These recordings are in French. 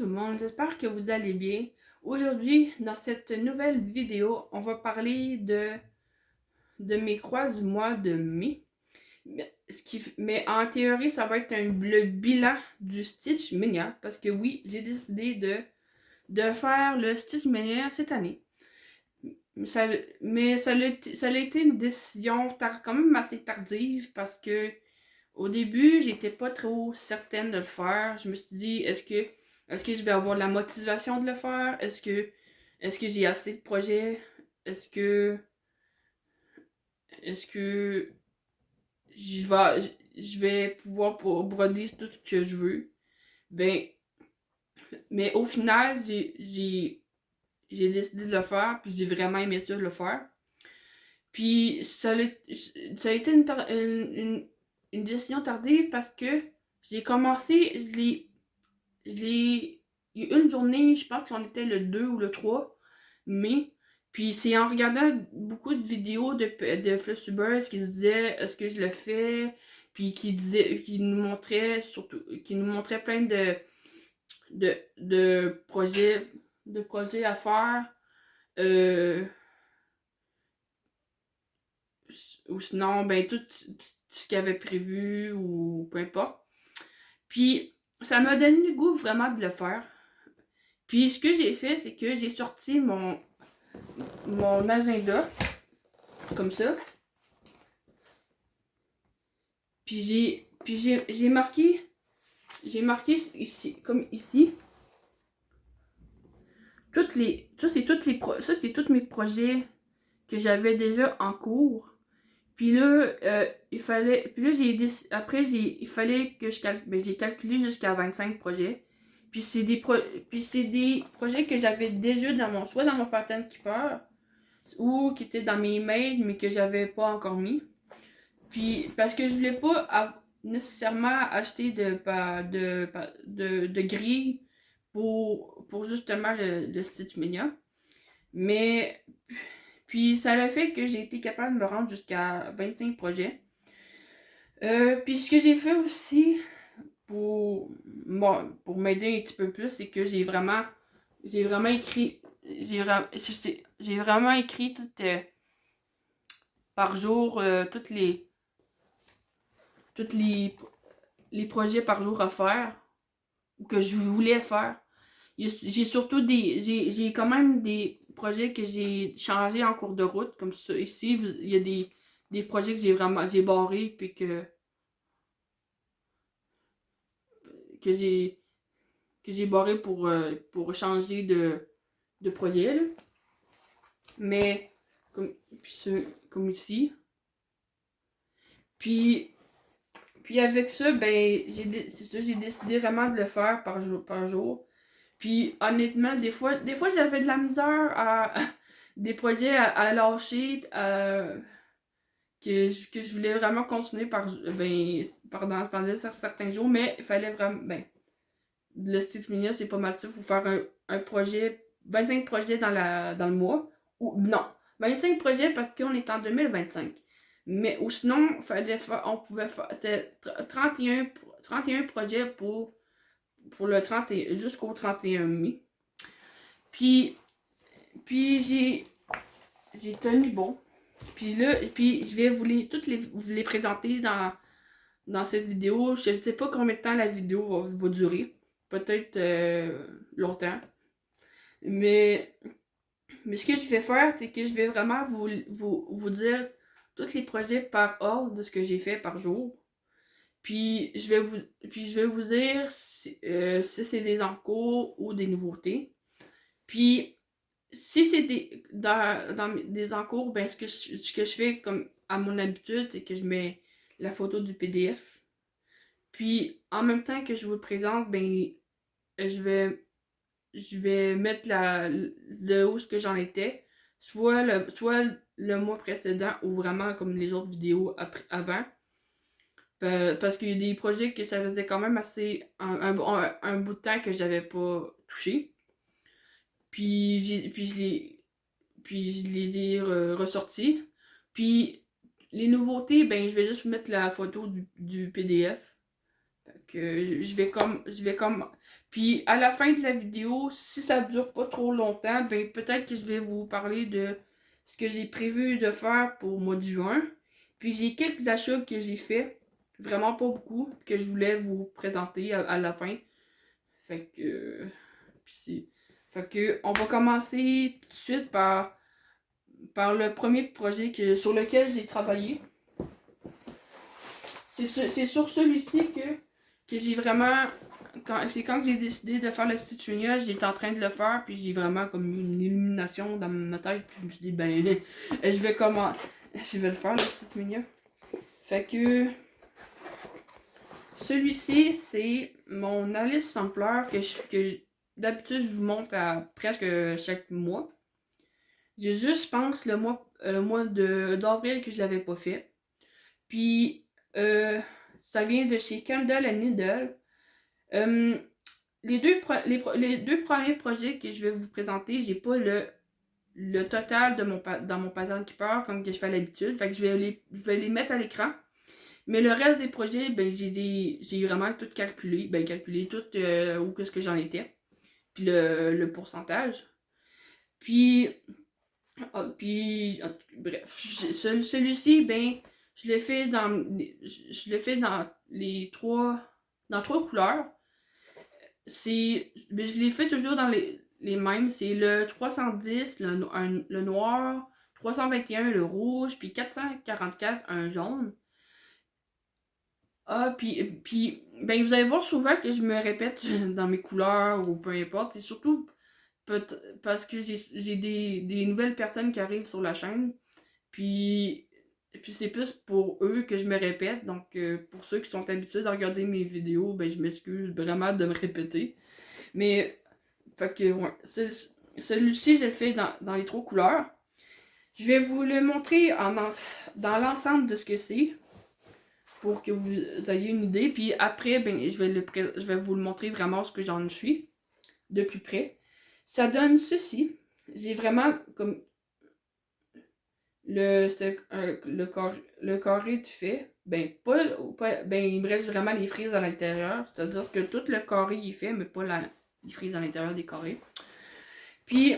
tout le monde, j'espère que vous allez bien. Aujourd'hui, dans cette nouvelle vidéo, on va parler de mes croix du mois de mai. Mais en théorie, ça va être le bilan du Stitch Mania. Parce que oui, j'ai décidé de faire le Stitch Mania cette année. Mais ça a été une décision quand même assez tardive parce que au début, j'étais pas trop certaine de le faire. Je me suis dit, est-ce que je vais avoir la motivation de le faire? Est-ce que j'ai assez de projets? Est-ce que je vais pouvoir broder tout ce que je veux? Ben, mais au final, j'ai décidé de le faire, puis j'ai vraiment aimé ça de le faire. Puis ça a été une décision tardive parce que j'ai commencé, je l'ai. Il y a eu une journée, je pense qu'on était le 2 ou le 3 mai. Puis c'est en regardant beaucoup de vidéos de Flustubers qui se disaient est-ce que je le fais? Puis qui nous montraient plein de projets à faire. Euh, ou sinon, ben tout ce qu'il avait prévu ou peu importe. Puis ça m'a donné le goût vraiment de le faire. Puis ce que j'ai fait, c'est que j'ai sorti mon agenda, comme ça. Puis j'ai marqué ici, comme ici, ça c'est tous mes projets que j'avais déjà en cours. Puis là, puis là, il fallait que j'ai calculé jusqu'à 25 projets. Puis c'est des projets que j'avais déjà soit dans mon pattern keeper, ou qui étaient dans mes mails, mais que j'avais pas encore mis. Puis, parce que je voulais pas nécessairement acheter de grille pour justement le Stitch Mania. Mais, puis ça a fait que j'ai été capable de me rendre jusqu'à 25 projets. Puis ce que j'ai fait aussi pour m'aider un petit peu plus, c'est que j'ai vraiment écrit, j'ai vraiment écrit par jour, toutes les projets par jour à faire, ou que je voulais faire. J'ai surtout j'ai quand même des projets que j'ai changés en cours de route, comme ça. Ici, il y a des projets que j'ai barrés, puis que j'ai, que j'ai barré pour changer de projet, là. Mais, comme, comme ici. Puis, puis avec ça, ben, c'est ça, j'ai décidé vraiment de le faire par jour. Puis honnêtement, des fois j'avais de la misère à des projets à lâcher, que je voulais vraiment continuer pendant certains jours, mais il fallait vraiment. Ben, le Stitch Mania, c'est pas mal ça. Il faut faire un projet, 25 projets dans le mois. Ou non, 25 projets parce qu'on est en 2025. Ou sinon, on pouvait faire. C'était 31 projets pour le 30 jusqu'au 31 mai. Puis, puis j'ai tenu bon. Puis là, je vais vous les présenter dans cette vidéo. Je ne sais pas combien de temps la vidéo va durer. Peut-être longtemps. Mais, mais ce que je vais faire, c'est que je vais vraiment vous dire tous les projets par ordre de ce que j'ai fait par jour. Puis je vais vous dire si c'est des encours ou des nouveautés. Puis si c'est dans des encours, ben ce que je fais comme à mon habitude, c'est que je mets la photo du PDF. Puis en même temps que je vous le présente, ben je vais je vais mettre le où ce que j'en étais, soit le mois précédent ou vraiment comme les autres vidéos avant. Parce qu'il y a des projets que ça faisait quand même assez un bout de temps que j'avais pas touché. Puis, je les ai ressortis. Puis les nouveautés, ben je vais juste mettre la photo du PDF. Que je vais comme. Puis à la fin de la vidéo, si ça dure pas trop longtemps, ben peut-être que je vais vous parler de ce que j'ai prévu de faire pour le mois de juin. Puis j'ai quelques achats que j'ai fait, vraiment pas beaucoup, que je voulais vous présenter à la fin. Fait que. Fait que on va commencer tout de suite par le premier projet sur lequel j'ai travaillé. C'est sur celui-ci que j'ai vraiment. C'est quand j'ai décidé de faire le Stitch Mania, j'étais en train de le faire, puis j'ai vraiment comme eu une illumination dans ma tête, puis je me suis dit, ben, je vais comment. Je vais le faire, le Stitch Mania. Fait que. Celui-ci, c'est mon Alice Sampler que d'habitude je vous montre à presque chaque mois. J'ai juste, je pense, le mois d'avril que je l'avais pas fait. Puis, ça vient de chez Candle and Needle. Les deux premiers projets que je vais vous présenter, j'ai pas le total dans mon Pattern Keeper comme que je fais à l'habitude. Fait que je vais les mettre à l'écran. Mais le reste des projets, ben j'ai vraiment tout calculé. Ben calculé tout où qu'est-ce que j'en étais. Puis le pourcentage. Puis, bref, celui-ci, ben, je l'ai fait dans dans trois couleurs. Ben, je l'ai fait toujours dans les mêmes. C'est le 310, le noir, 321, le rouge, puis 444, un jaune. Ah, ben, vous allez voir souvent que je me répète dans mes couleurs ou peu importe. C'est surtout parce que j'ai des nouvelles personnes qui arrivent sur la chaîne. Puis, puis c'est plus pour eux que je me répète. Donc, pour ceux qui sont habitués à regarder mes vidéos, ben, je m'excuse vraiment de me répéter. Mais, fait que, ouais. Celui-ci, je le fais dans les trois couleurs. Je vais vous le montrer dans l'ensemble de ce que c'est. Pour que vous ayez une idée. Puis après, ben, je vais vous le montrer vraiment ce que j'en suis. De plus près. Ça donne ceci. J'ai vraiment comme le carré de fait. Ben, ben, il me reste vraiment les frises à l'intérieur. C'est-à-dire que tout le carré est fait, mais pas les frises à l'intérieur des carrés. Puis,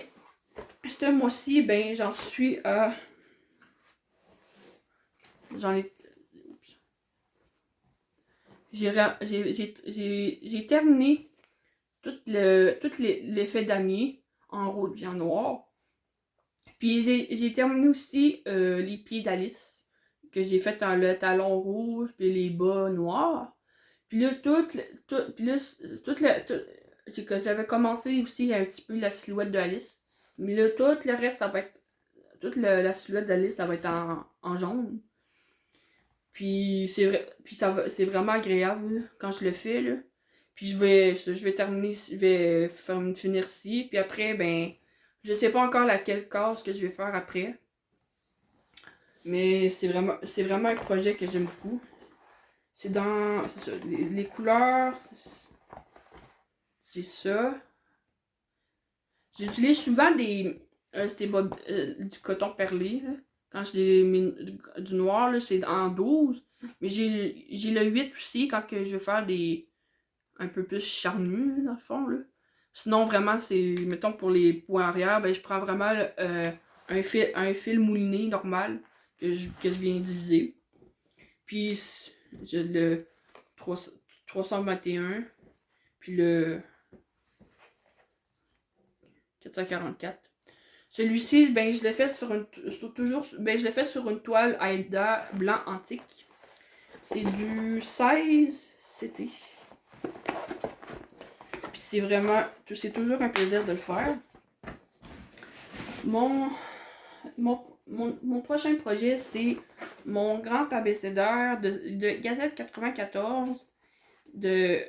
ce mois-ci, ben, j'en suis à. J'en ai. J'ai terminé tout l'effet damier en rouge et en noir. Puis j'ai terminé aussi les pieds d'Alice que j'ai fait dans le talon rouge puis les bas noirs. Puis là, j'avais commencé aussi un petit peu la silhouette d'Alice. Mais là, tout le reste, ça va être. La silhouette d'Alice, ça va être en jaune. Puis c'est vraiment agréable là, quand je le fais là. Puis je vais terminer, je vais finir ici. Puis après, ben, je sais pas encore laquelle case que je vais faire après. Mais c'est vraiment un projet que j'aime beaucoup. C'est ça, les couleurs, c'est ça. J'utilise souvent du coton perlé. Là. Quand je l'ai mis du noir, là, c'est en 12. Mais j'ai le 8 aussi quand que je veux faire des un peu plus charnus, dans le fond. Là. Sinon, vraiment, c'est, mettons, pour les points arrière, ben, je prends vraiment un fil mouliné normal que je viens d'utiliser. Puis, j'ai le 321, puis le 444. Celui-ci, ben, je l'ai fait je l'ai fait sur une toile Aida blanc antique. C'est du 16 CT. Puis c'est toujours un plaisir de le faire. Mon prochain projet, c'est mon grand abécédaire de Gazette 94 de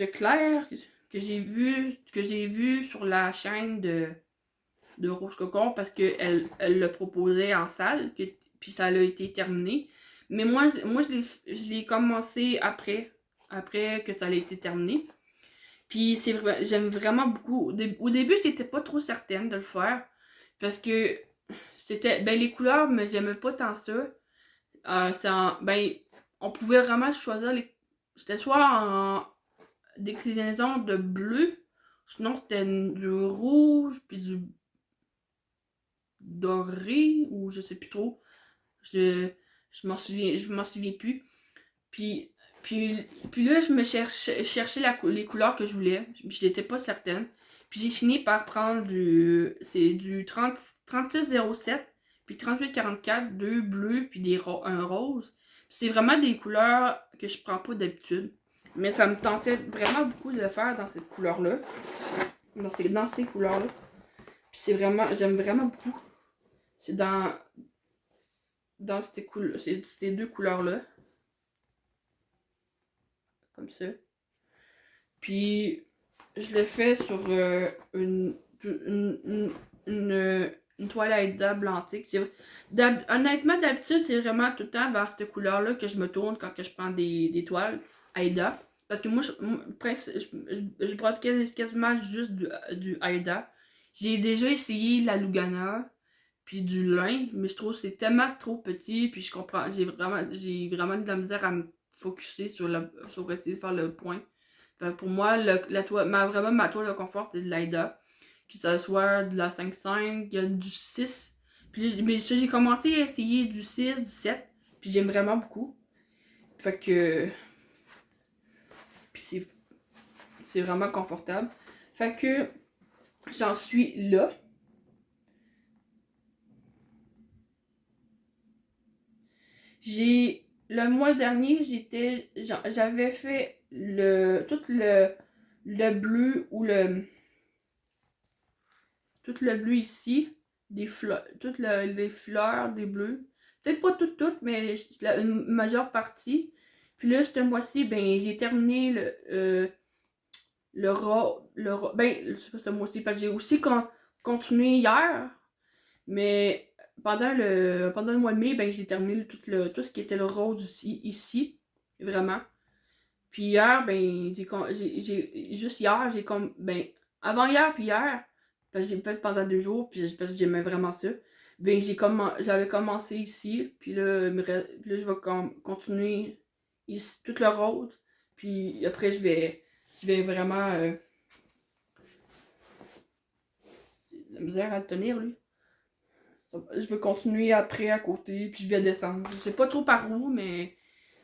Claire que j'ai vu sur la chaîne de Rose Cocon parce qu'elle le proposait en salle, puis ça a été terminé. Mais moi je l'ai commencé après que ça a été terminé. Puis j'aime vraiment beaucoup. Au début, j'étais pas trop certaine de le faire parce que c'était ben les couleurs, mais j'aimais pas tant ça. Ben on pouvait vraiment choisir c'était soit en déclinaison de bleu, sinon c'était du rouge, puis du doré, ou je sais plus trop. Je, je m'en souviens plus. Puis, puis, puis là, je me cherchais les couleurs que je voulais. Puis j'étais pas certaine. Puis j'ai fini par prendre c'est du 3607, puis 3844, deux bleus, puis un rose. C'est vraiment des couleurs que je prends pas d'habitude. Mais ça me tentait vraiment beaucoup de le faire dans cette couleur-là. Dans ces couleurs-là. Puis c'est vraiment, j'aime vraiment beaucoup. C'est dans ces deux couleurs-là. Comme ça. Puis je l'ai fait sur une toile Aïda blantique. Honnêtement, d'habitude, c'est vraiment tout le temps vers cette couleur-là que je me tourne quand que je prends des toiles Aïda. Parce que moi, je brode quasiment juste du Aïda. J'ai déjà essayé la Lugana, puis du lin, mais je trouve que c'est tellement trop petit, puis je comprends, j'ai vraiment de la misère à me focusser sur essayer de faire le point. Fait que pour moi, vraiment ma toile de confort, c'est de l'Aïda. Que ce soit de la 5.5, il y a du 6. Mais ça, j'ai commencé à essayer du 6, du 7. Puis j'aime vraiment beaucoup. Fait que. Puis c'est vraiment confortable. Fait que j'en suis là. Le mois dernier, j'avais fait tout le bleu ou tout le bleu ici, les fleurs, des bleus. Peut-être pas toutes, mais une majeure partie. Puis là, ce mois-ci, ben, j'ai terminé ben, c'est pas ce mois-ci, parce que j'ai aussi continué hier, mais pendant le mois de mai, ben, j'ai terminé tout ce qui était le rose ici, vraiment. Puis hier, ben, juste hier, ben, avant hier puis hier, parce que j'ai fait pendant 2 jours, puis parce que j'aimais vraiment ça, ben, j'avais commencé ici, puis là, puis là je vais continuer ici, tout le rose, puis après, je vais vraiment, la misère à le tenir, lui. Je vais continuer après à côté, puis je vais descendre. Je sais pas trop par où, mais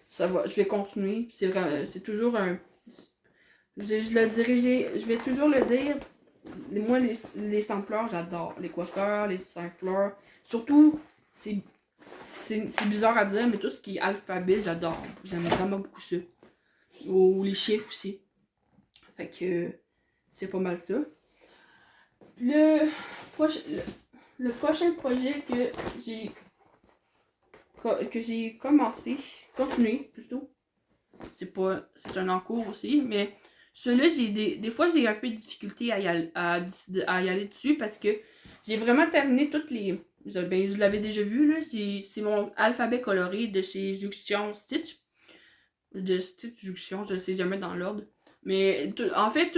ça va, je vais continuer. C'est toujours un. Je le dirais, je vais toujours le dire. Moi, les sampleurs, j'adore. Les coiffeurs, les sampleurs. Surtout, c'est bizarre à dire, mais tout ce qui est alphabet, j'adore. J'aime vraiment beaucoup ça. Ou les chiffres aussi. Fait que c'est pas mal ça. Le, le prochain projet que j'ai continué plutôt. C'est un encours aussi, mais celui-là, des fois, j'ai un peu de difficulté à y aller dessus parce que j'ai vraiment terminé toutes les. Ben, vous l'avez déjà vu, là. C'est mon alphabet coloré de chez Juxion Stitch. De Stitch Juxion, je ne sais jamais dans l'ordre. Mais en fait,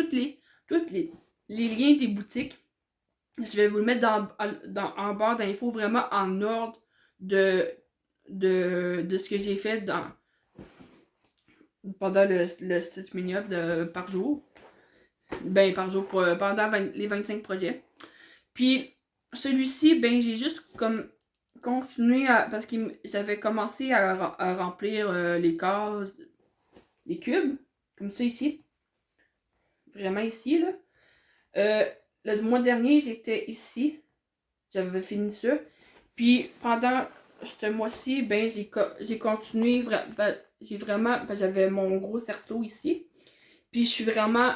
les liens des boutiques, je vais vous le mettre en barre d'infos vraiment en ordre de ce que j'ai fait pendant le Stitch Mini-Up par jour. Ben, par jour, pendant les 25 projets. Puis, celui-ci, ben, j'ai juste comme continué parce que j'avais commencé à remplir les cases, les cubes, comme ça ici. Vraiment ici, là. Le mois dernier, j'étais ici. J'avais fini ça. Puis, pendant ce mois-ci, ben, j'ai continué. J'avais mon gros cerceau ici. Puis, je suis vraiment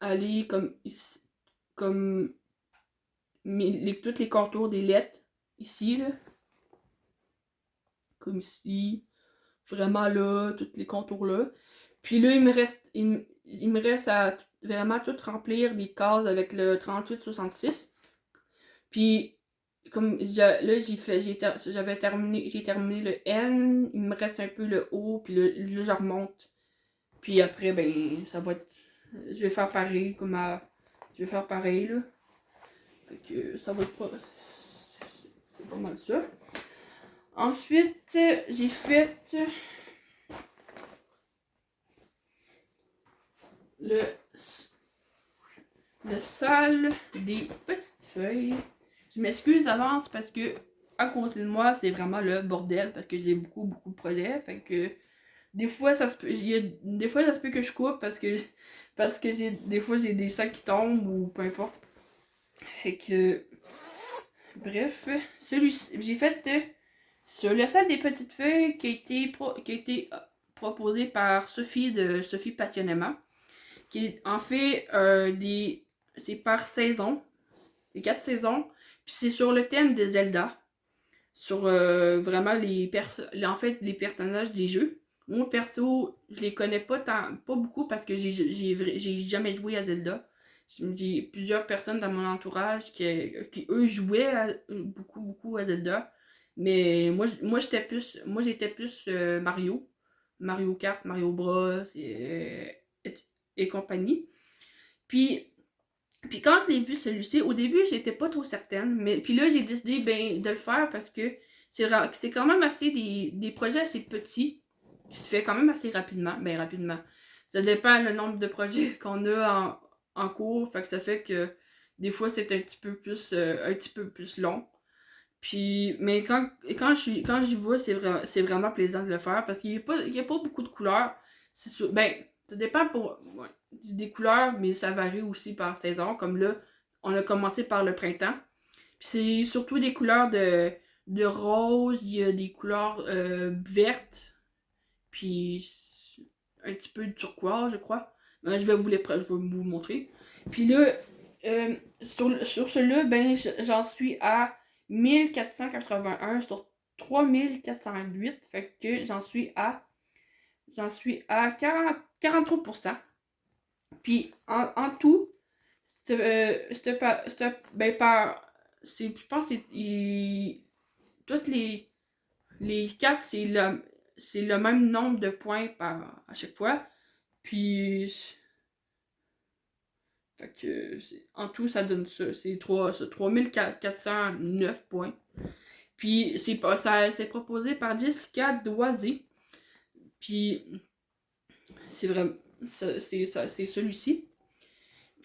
allée comme ici, comme tous les contours des lettres ici, là. Comme ici. Vraiment là, tous les contours là. Puis là, il me reste à vraiment tout remplir les cases avec le 3866. Puis, comme là, j'ai terminé le N, il me reste un peu le O, puis là, je remonte. Puis après, ben, ça va être. Je vais faire pareil, je vais faire pareil, là. Fait que ça va être pas. C'est pas mal ça. Ensuite, j'ai fait le sol des petites feuilles. Je m'excuse d'avance parce que à côté de moi, c'est vraiment le bordel parce que j'ai beaucoup de projets. Fait que des fois, ça se peut, des fois, ça se peut que je coupe parce que des fois, j'ai des sacs qui tombent ou peu importe. Fait que, bref, celui-ci, j'ai fait sur le sol des petites feuilles qui a été proposé par Sophie de Sophie Passionnément. Qui est en fait c'est par saison, les 4 saisons, puis c'est sur le thème de Zelda, sur vraiment en fait les personnages des jeux. Moi perso, je les connais pas beaucoup parce que j'ai jamais joué à Zelda. J'ai plusieurs personnes dans mon entourage qui eux jouaient beaucoup à Zelda. Mais moi j'étais plus Mario Kart, Mario Bros et compagnie. Puis quand je l'ai vu celui-ci, au début j'étais pas trop certaine, mais puis là j'ai décidé de le faire parce que c'est quand même assez des projets assez petits, qui se fait quand même assez rapidement, rapidement. Ça dépend le nombre de projets qu'on a en cours, fait que ça fait que des fois c'est un petit peu plus long. Puis, mais quand j'y vois, c'est vraiment plaisant de le faire parce qu'il y a pas beaucoup de couleurs. Ça dépend des couleurs, mais ça varie aussi par saison. Comme là, on a commencé par le printemps. Puis c'est surtout des couleurs de rose, il y a des couleurs vertes, puis un petit peu de turquoise, je crois. Je vais je vais vous montrer. Puis là, sur celui-là, j'en suis à 1481 sur 3408. Fait que j'en suis à 43%. Puis en tout, je pense que toutes les 4, c'est le même nombre de points à chaque fois. Puis fait que en tout, ça donne ça. C'est 3409 points. Puis c'est proposé par Jessica Doisé. Puis c'est vraiment c'est celui-ci.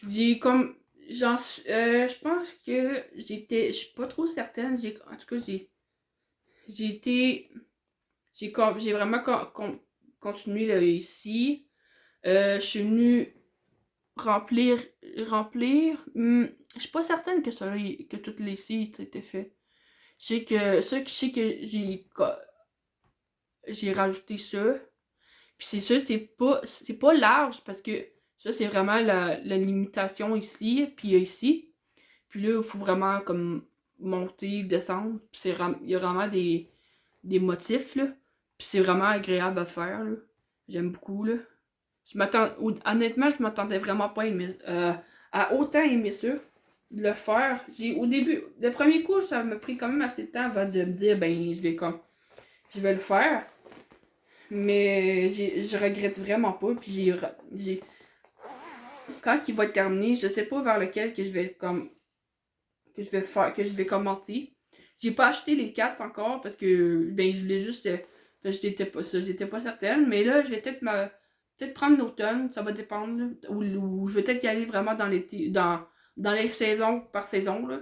J'ai comme je pense que je suis pas trop certaine. En tout cas j'ai été j'ai vraiment continué là, ici. Je suis venue remplir. Je suis pas certaine que toutes les sites étaient faits. Je sais que j'ai rajouté ça. Puis c'est ça, c'est pas large parce que ça, c'est vraiment la limitation ici, puis ici. Puis là, il faut vraiment comme monter, descendre. Puis il y a vraiment des motifs, là. Puis c'est vraiment agréable à faire, là. J'aime beaucoup, là. Honnêtement, je m'attendais vraiment pas à autant aimer ça, de le faire. Au début, le premier coup, ça m'a pris quand même assez de temps avant de me dire, je vais le faire. Mais je regrette vraiment pas. Puis quand il va être terminé, je sais pas vers lequel que je vais que je vais commencer. J'ai pas acheté les 4 encore parce que je voulais juste j'étais pas certaine. Mais là, je vais peut-être prendre l'automne, ça va dépendre. Là, ou je vais peut-être y aller vraiment dans l'été, dans les saisons par saison. Là.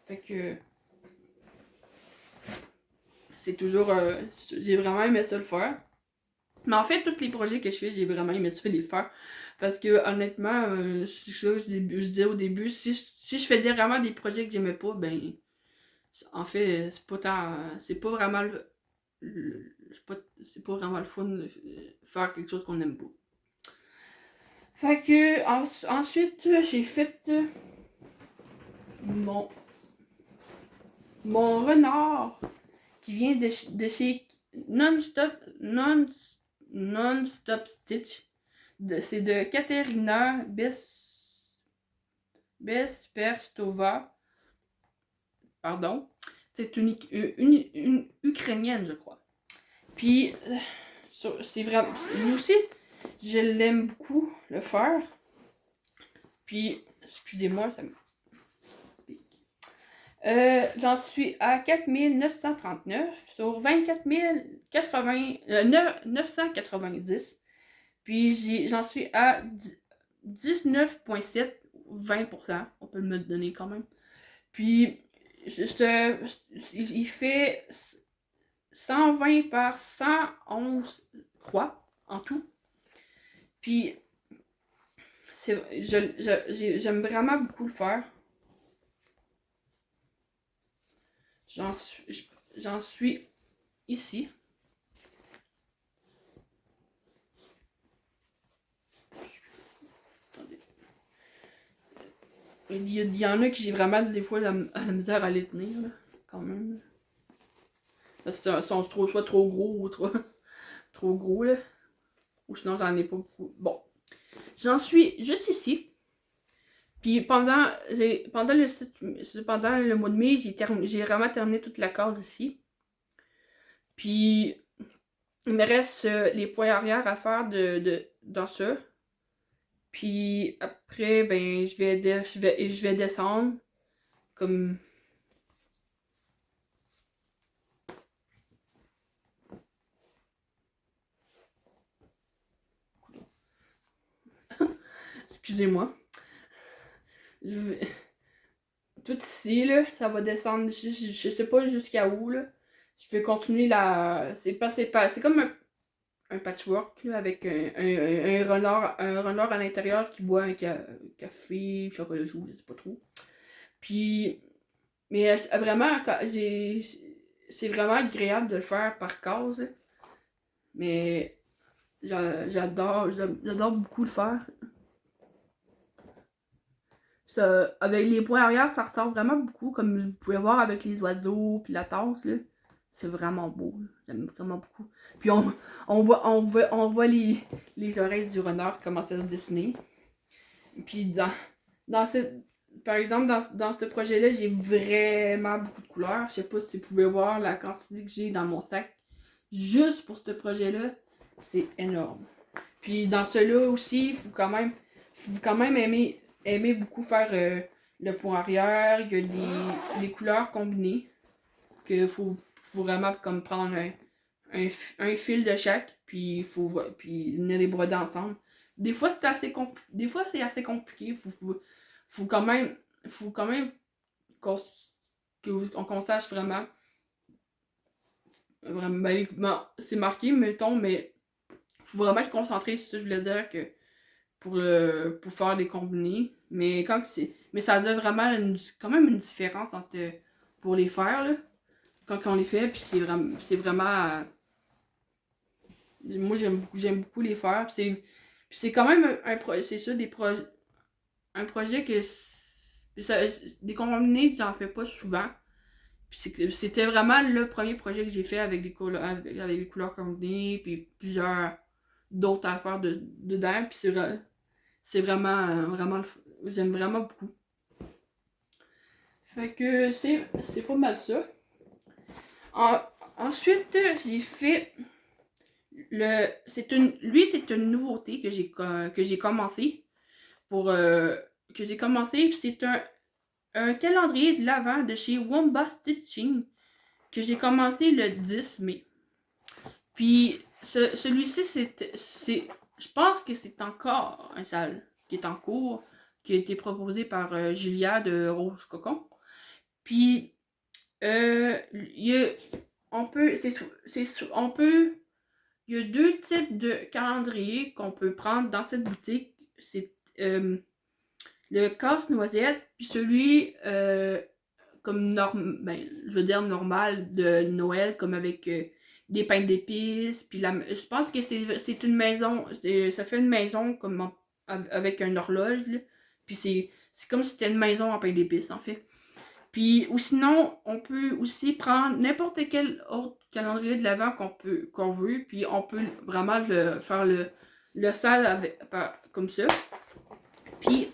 Fait que c'est toujours. J'ai vraiment aimé ça le faire. Mais en fait, tous les projets que je fais, j'ai vraiment aimé ça les faire. Parce que honnêtement, c'est ça que je disais au début, si je faisais vraiment des projets que j'aimais pas, en fait, c'est pas vraiment c'est pas vraiment le fun de faire quelque chose qu'on aime pas. Fait que ensuite, j'ai fait mon renard qui vient de chez Non-Stop Stitch. C'est de Katerina Besperstova. Pardon. C'est une Ukrainienne, je crois. Puis, c'est vraiment. Lui aussi, je l'aime beaucoup le faire. Puis, excusez-moi, ça me pique. J'en suis à 4939 sur 24 990. Puis j'en suis à 19,7 ou 20%. On peut me le donner quand même. Puis, il fait 120 par 111 croix en tout. Puis, j'aime vraiment beaucoup le faire. J'en suis ici. Attendez. Il y en a qui j'ai vraiment des fois la misère à les tenir, là, quand même. Parce qu'ils sont soit trop gros ou trop gros, là. Ou sinon, j'en ai pas beaucoup. Bon. J'en suis juste ici. Puis pendant le mois de mai, j'ai vraiment terminé toute la case ici. Puis il me reste les points arrière à faire dans ça. Puis après, ben je vais descendre comme. Excusez-moi. Tout ici, là, ça va descendre, je sais pas jusqu'à où, là. Je vais continuer c'est comme un patchwork, là, avec un renard à l'intérieur qui boit un café, chocolat chaud, je sais pas trop. Puis, mais vraiment, c'est vraiment agréable de le faire par case, là. Mais j'adore beaucoup le faire. Ça, avec les points arrière, ça ressort vraiment beaucoup, comme vous pouvez voir avec les oiseaux puis la tasse, là. C'est vraiment beau, là. J'aime vraiment beaucoup. Puis on voit les oreilles du renard commencer à se dessiner. Puis dans ce, par exemple, dans ce projet-là, j'ai vraiment beaucoup de couleurs. Je sais pas si vous pouvez voir la quantité que j'ai dans mon sac. Juste pour ce projet-là, c'est énorme. Puis dans ceux-là aussi, faut quand même aimer beaucoup faire le point arrière. Il y a des couleurs combinées. Que faut vraiment comme prendre un fil de chaque. Puis venir les broder ensemble. Des fois, c'est assez compliqué. Faut quand même, faut quand même qu'on sache vraiment. Vraiment, ben, c'est marqué, mettons, mais faut vraiment être concentré, c'est ça que je voulais dire, que pour faire des combinés. Mais ça donne vraiment quand même une différence pour les faire, là, quand on les fait, puis c'est vraiment moi j'aime beaucoup les faire, puis c'est quand même c'est ça, un projet des combinés, j'en fais pas souvent. Puis c'était vraiment le premier projet que j'ai fait avec avec des couleurs combinées, puis plusieurs d'autres affaires dedans, puis c'est vraiment, j'aime vraiment beaucoup. Fait que c'est pas mal ça. Ensuite, j'ai fait c'est une nouveauté que j'ai commencé c'est un calendrier de l'Avent de chez Womba Stitching que j'ai commencé le 10 mai. Puis celui-ci, je pense que c'est encore un salle qui est en cours, qui a été proposé par Julia de Rose Cocon. Puis il y a deux types de calendriers qu'on peut prendre dans cette boutique. C'est le casse-noisette, puis celui je veux dire normal de Noël, comme avec des pains d'épices. Puis je pense que c'est une maison, ça fait une maison comme avec une horloge, là. Puis c'est comme si c'était une maison en pain d'épices, en fait. Puis, ou sinon, on peut aussi prendre n'importe quel autre calendrier de l'Avent qu'on veut, puis on peut vraiment faire le sale comme ça. Puis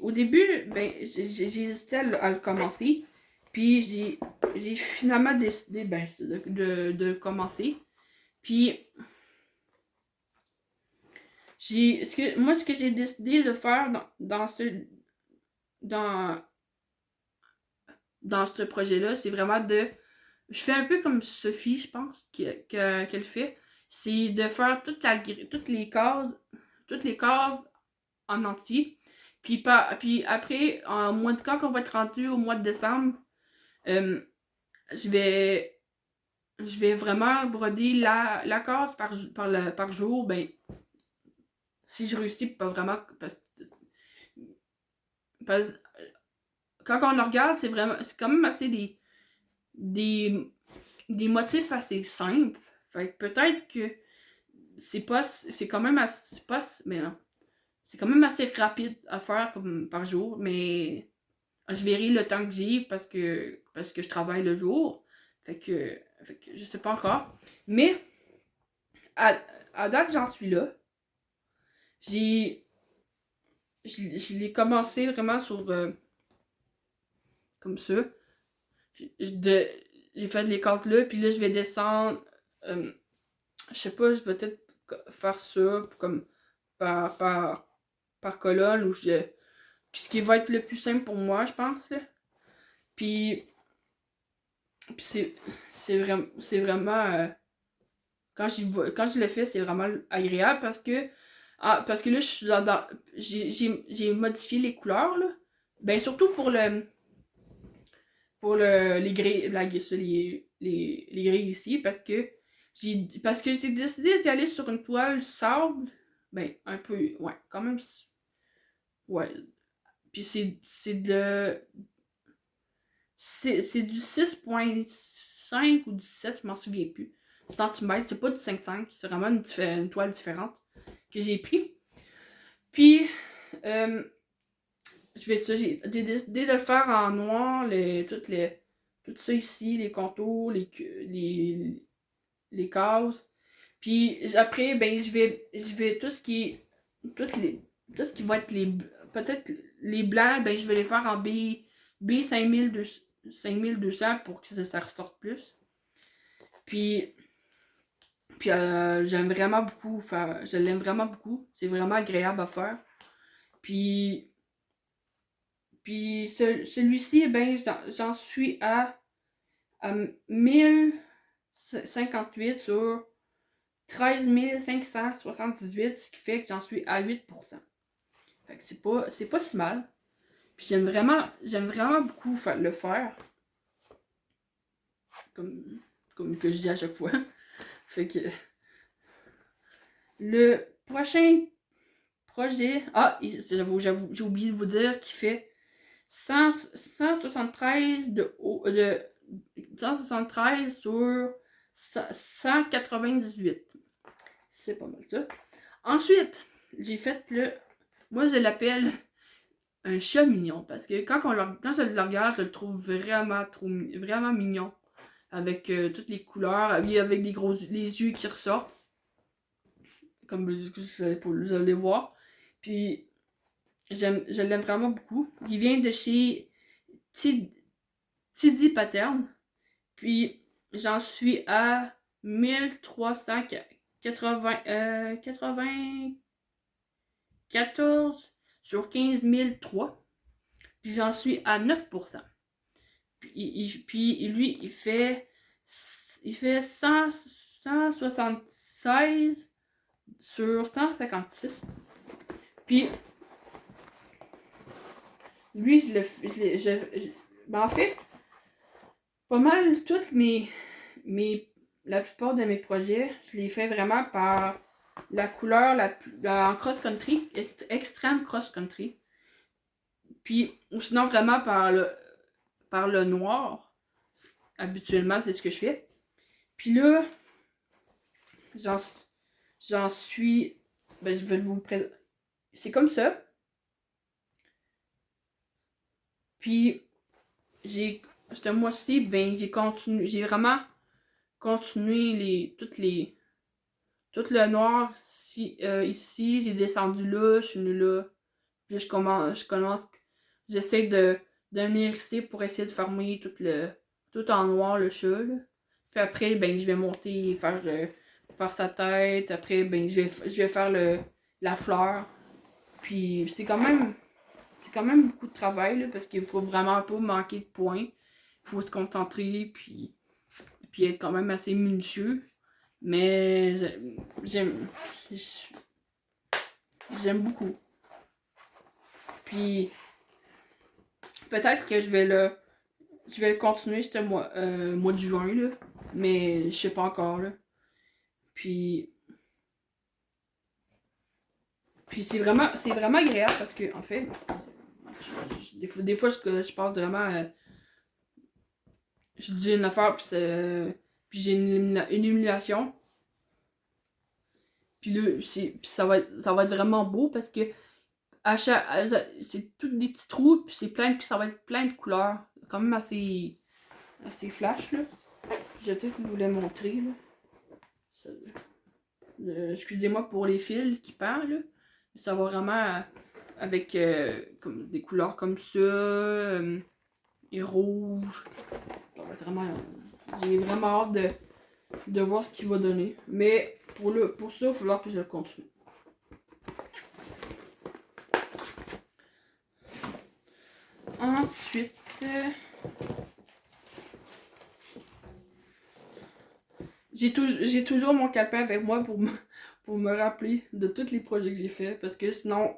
au début, ben, j'ai hésité à le commencer. Puis j'ai finalement décidé de le commencer. Puis ce que j'ai décidé de faire dans ce projet-là, c'est vraiment je fais un peu comme Sophie, je pense, qu'elle fait. C'est de faire toutes les cases, toutes les cases en entier. Puis après, quand on va être rendu au mois de décembre, je vais vraiment broder la case par jour. Ben, si je réussis, pas vraiment. Parce, quand on le regarde, c'est quand même assez des, des motifs assez simples. Fait que peut-être que c'est quand même assez, c'est quand même assez rapide à faire par jour, mais je verrai le temps que j'ai parce que je travaille le jour. Fait que je sais pas encore. Mais à date, j'en suis là. J'ai je l'ai commencé vraiment sur comme ça. J'ai fait les cartes là, puis là je vais descendre. euh, je sais pas, je vais peut-être faire ça comme par, par, par colonne ou ce qui va être le plus simple pour moi, je pense. Là. Puis, puis c'est vraiment quand je le fais, c'est vraiment agréable parce que là je suis j'ai modifié les couleurs là. Ben surtout pour les grilles les grilles ici parce que j'ai décidé d'y aller sur une toile sable. Ben un peu ouais, quand même ouais. Puis c'est du 6,5 ou du 7, je m'en souviens plus. Centimètres, c'est pas du 5,5, c'est vraiment une toile différente que j'ai pris. Puis, j'ai décidé de le faire en noir, tout ça ici, les contours, les cases. Puis après, ben, je vais toutes les, tout ce qui va être peut-être les blancs, ben, je vais les faire en B 5200 pour que ça ressorte plus. Puis, j'aime vraiment beaucoup faire, je l'aime vraiment beaucoup. C'est vraiment agréable à faire. Puis, celui-ci, ben, j'en suis à 1058 sur 13 578, ce qui fait que j'en suis à 8%. Fait que c'est pas si mal. Puis j'aime vraiment beaucoup le faire. Comme que je dis à chaque fois. Fait que le prochain projet, j'ai oublié de vous dire qu'il fait 173 de 173 sur 198. C'est pas mal ça. Ensuite, j'ai fait moi je l'appelle un chat mignon parce que quand je le regarde, je le trouve vraiment mignon avec toutes les couleurs, avec les yeux qui ressortent comme vous allez voir. Puis je l'aime vraiment beaucoup. Il vient de chez Tidy Pattern. Puis j'en suis à 14 sur 15 003. Puis j'en suis à 9%. Puis lui, il fait 176 sur 156. Puis lui, ben en fait, pas mal toutes la plupart de mes projets, je les fais vraiment par la couleur en cross-country, extrême cross-country. Puis, ou sinon vraiment par le noir. Habituellement, c'est ce que je fais. Puis là, j'en suis. Ben, je vais vous présenter. C'est comme ça. Puis, ce mois-ci, ben, j'ai vraiment continué tout le noir ici. J'ai descendu là, je suis venu là. Puis j'essaie de venir ici pour essayer de fermer tout en noir le chat. Là. Puis après, ben, je vais monter faire sa tête. Après, ben, je vais faire la fleur. Puis c'est quand même beaucoup de travail là, parce qu'il faut vraiment pas manquer de points. Il faut se concentrer puis être quand même assez minutieux. Mais j'aime. J'aime beaucoup. Puis peut-être que je vais le continuer ce mois de juin, là. Mais je sais pas encore, là. Puis, puis c'est vraiment agréable parce que, en fait, des fois je passe vraiment, je dis une affaire, puis j'ai une illumination. Puis là, puis ça va être vraiment beau parce que c'est tous des petits trous, puis ça va être plein de couleurs. Quand même assez flash, là. Je vais peut-être vous les montrer, là. Ça- excusez-moi pour les fils qui parlent, là. Ça va vraiment avec comme des couleurs comme ça, et rouge. Ça va être vraiment, j'ai vraiment hâte de voir ce qu'il va donner. Mais pour ça, il va falloir que je le continue. Ensuite, j'ai toujours mon calepin avec moi pour me rappeler de tous les projets que j'ai faits. Parce que sinon,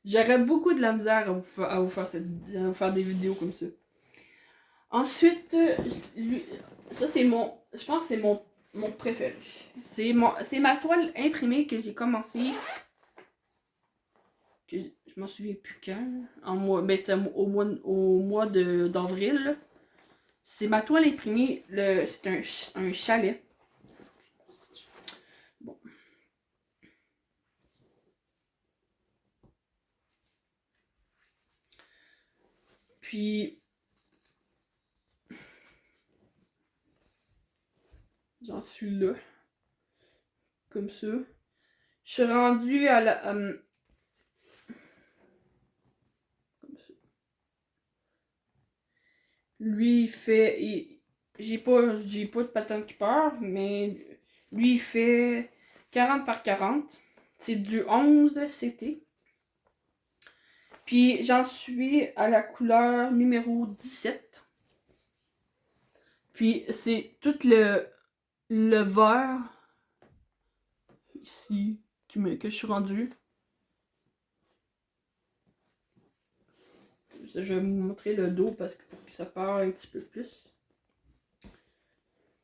j'aurais beaucoup de la misère à vous faire des vidéos comme ça. Ensuite, ça c'est je pense que c'est mon préféré. C'est ma toile imprimée que j'ai commencé. Que je m'en souviens plus quand. Ben c'était au mois d'avril. C'est ma toile imprimée. C'est un chalet. Bon. Puis j'en suis là. Comme ça. Je suis rendue à la. Comme ça. Lui, il fait. J'ai pas de patente qui part, mais lui, il fait 40 par 40. C'est du 11 CT. Puis j'en suis à la couleur numéro 17. Puis c'est tout le vert ici que je suis rendue. Je vais vous montrer le dos parce que pour que ça part un petit peu plus.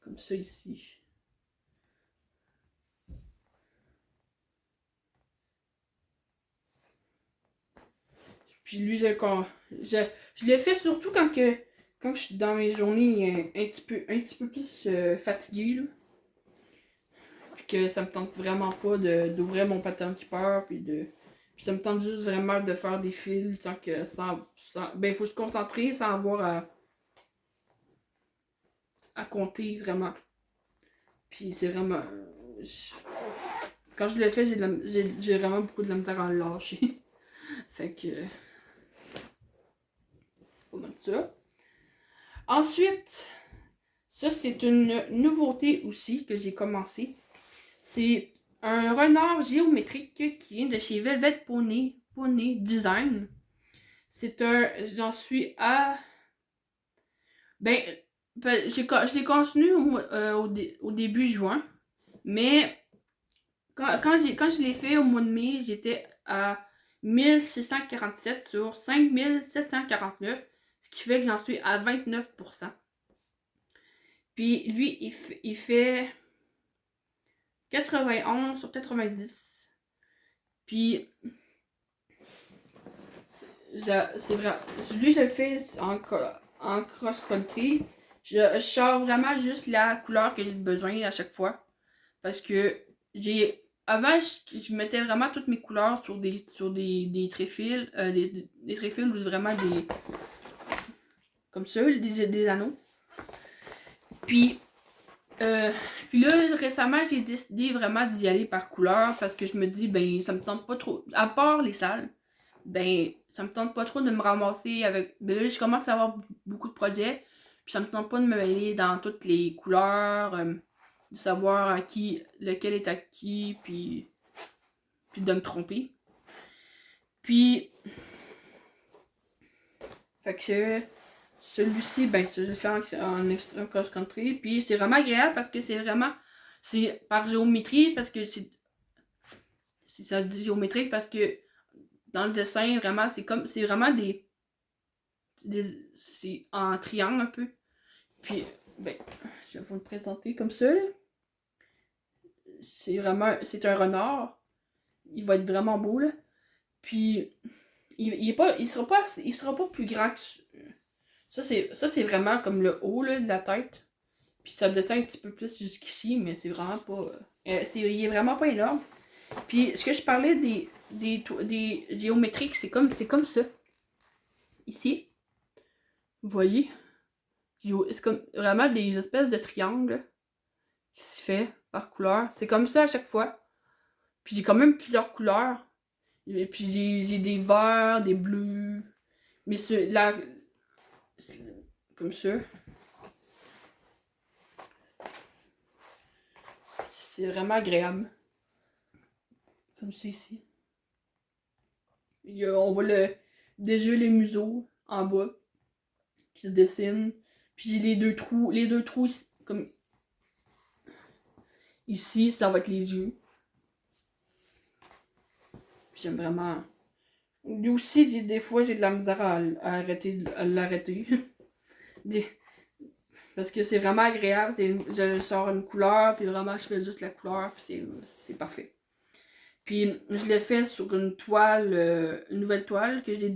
Comme ça ici. Puis lui, je l'ai fait surtout quand je suis dans mes journées un petit peu plus fatiguée. Là. Puis que ça me tente vraiment pas d'ouvrir mon patin qui part. Puis ça me tente juste vraiment de faire des fils tant que ben, il faut se concentrer sans avoir à compter vraiment. Puis c'est vraiment. Quand je le fais, j'ai vraiment beaucoup de la misère à le lâcher. Fait que. Faut mettre ça. Ensuite, ça c'est une nouveauté aussi que j'ai commencé. C'est un renard géométrique qui vient de chez Velvet Pony Design. J'en suis à. Ben, je l'ai continué au début juin. Mais quand je l'ai fait au mois de mai, j'étais à 1647 sur 5749. Ce qui fait que j'en suis à 29%. Puis lui, il fait 91 sur 90. Puis c'est vrai. Lui, je le fais en cross-country. Je sors vraiment juste la couleur que j'ai besoin à chaque fois. Parce que avant, je mettais vraiment toutes mes couleurs sur des tréfils. Des tréfils ou vraiment des. Comme ça, des anneaux. Puis. Puis là, récemment, j'ai décidé vraiment d'y aller par couleur parce que je me dis, ben, ça me tente pas trop. À part les salles, ben, ça me tente pas trop de me ramasser avec. Ben là, je commence à avoir beaucoup de projets. Puis ça me tente pas de me mêler dans toutes les couleurs, de savoir lequel est à qui, puis de me tromper. Puis, fait que celui-ci, ben, je le fais en extreme cross-country. Puis c'est vraiment agréable parce que c'est par géométrie, parce que c'est ça géométrique parce que dans le dessin, vraiment, c'est vraiment c'est en triangle un peu. Puis, ben, je vais vous le présenter comme ça, là. C'est un renard. Il va être vraiment beau, là. Puis, il sera pas plus grand que ça. C'est vraiment comme le haut, là, de la tête. Puis ça descend un petit peu plus jusqu'ici, mais c'est vraiment pas... il est vraiment pas énorme. Puis ce que je parlais des géométriques, c'est comme ça. Ici, vous voyez, c'est comme vraiment des espèces de triangles qui se fait par couleur. C'est comme ça à chaque fois. Puis j'ai quand même plusieurs couleurs. Et puis j'ai des verts, des bleus. Mais là, comme ça. C'est vraiment agréable. Comme ça ici. On voit déjà les museaux en bas qui se dessinent. Puis j'ai les deux trous comme ici, ça va être les yeux. Puis j'aime vraiment. Lui aussi, des fois, j'ai de la misère à l'arrêter. Parce que c'est vraiment agréable. Je sors une couleur, puis vraiment, je fais juste la couleur, puis c'est parfait. Puis je l'ai fait sur une toile, une nouvelle toile que j'ai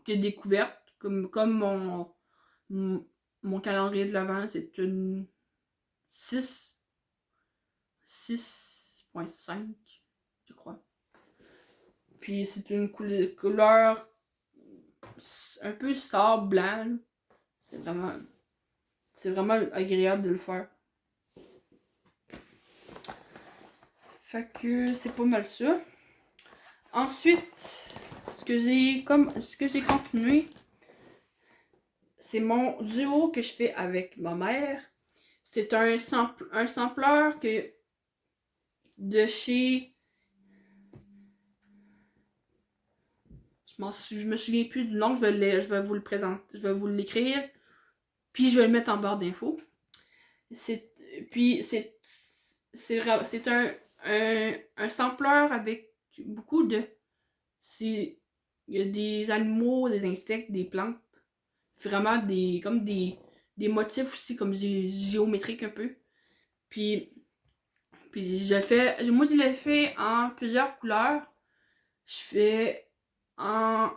découverte. Comme mon calendrier de l'Avent, c'est une 6.5, je crois. Puis c'est une couleur un peu sable blanc. C'est vraiment agréable de le faire. Fait que c'est pas mal ça. Ensuite, ce que j'ai continué, c'est mon duo que je fais avec ma mère. C'est un sampleur de chez... Je me souviens plus du nom, je vais vous le présenter, je vais vous l'écrire, puis je vais le mettre en barre d'infos. C'est un sampleur avec beaucoup de... Il y a des animaux, des insectes, des plantes. Vraiment comme des motifs aussi comme géométriques un peu. Puis moi je l'ai fait en plusieurs couleurs. Je fais en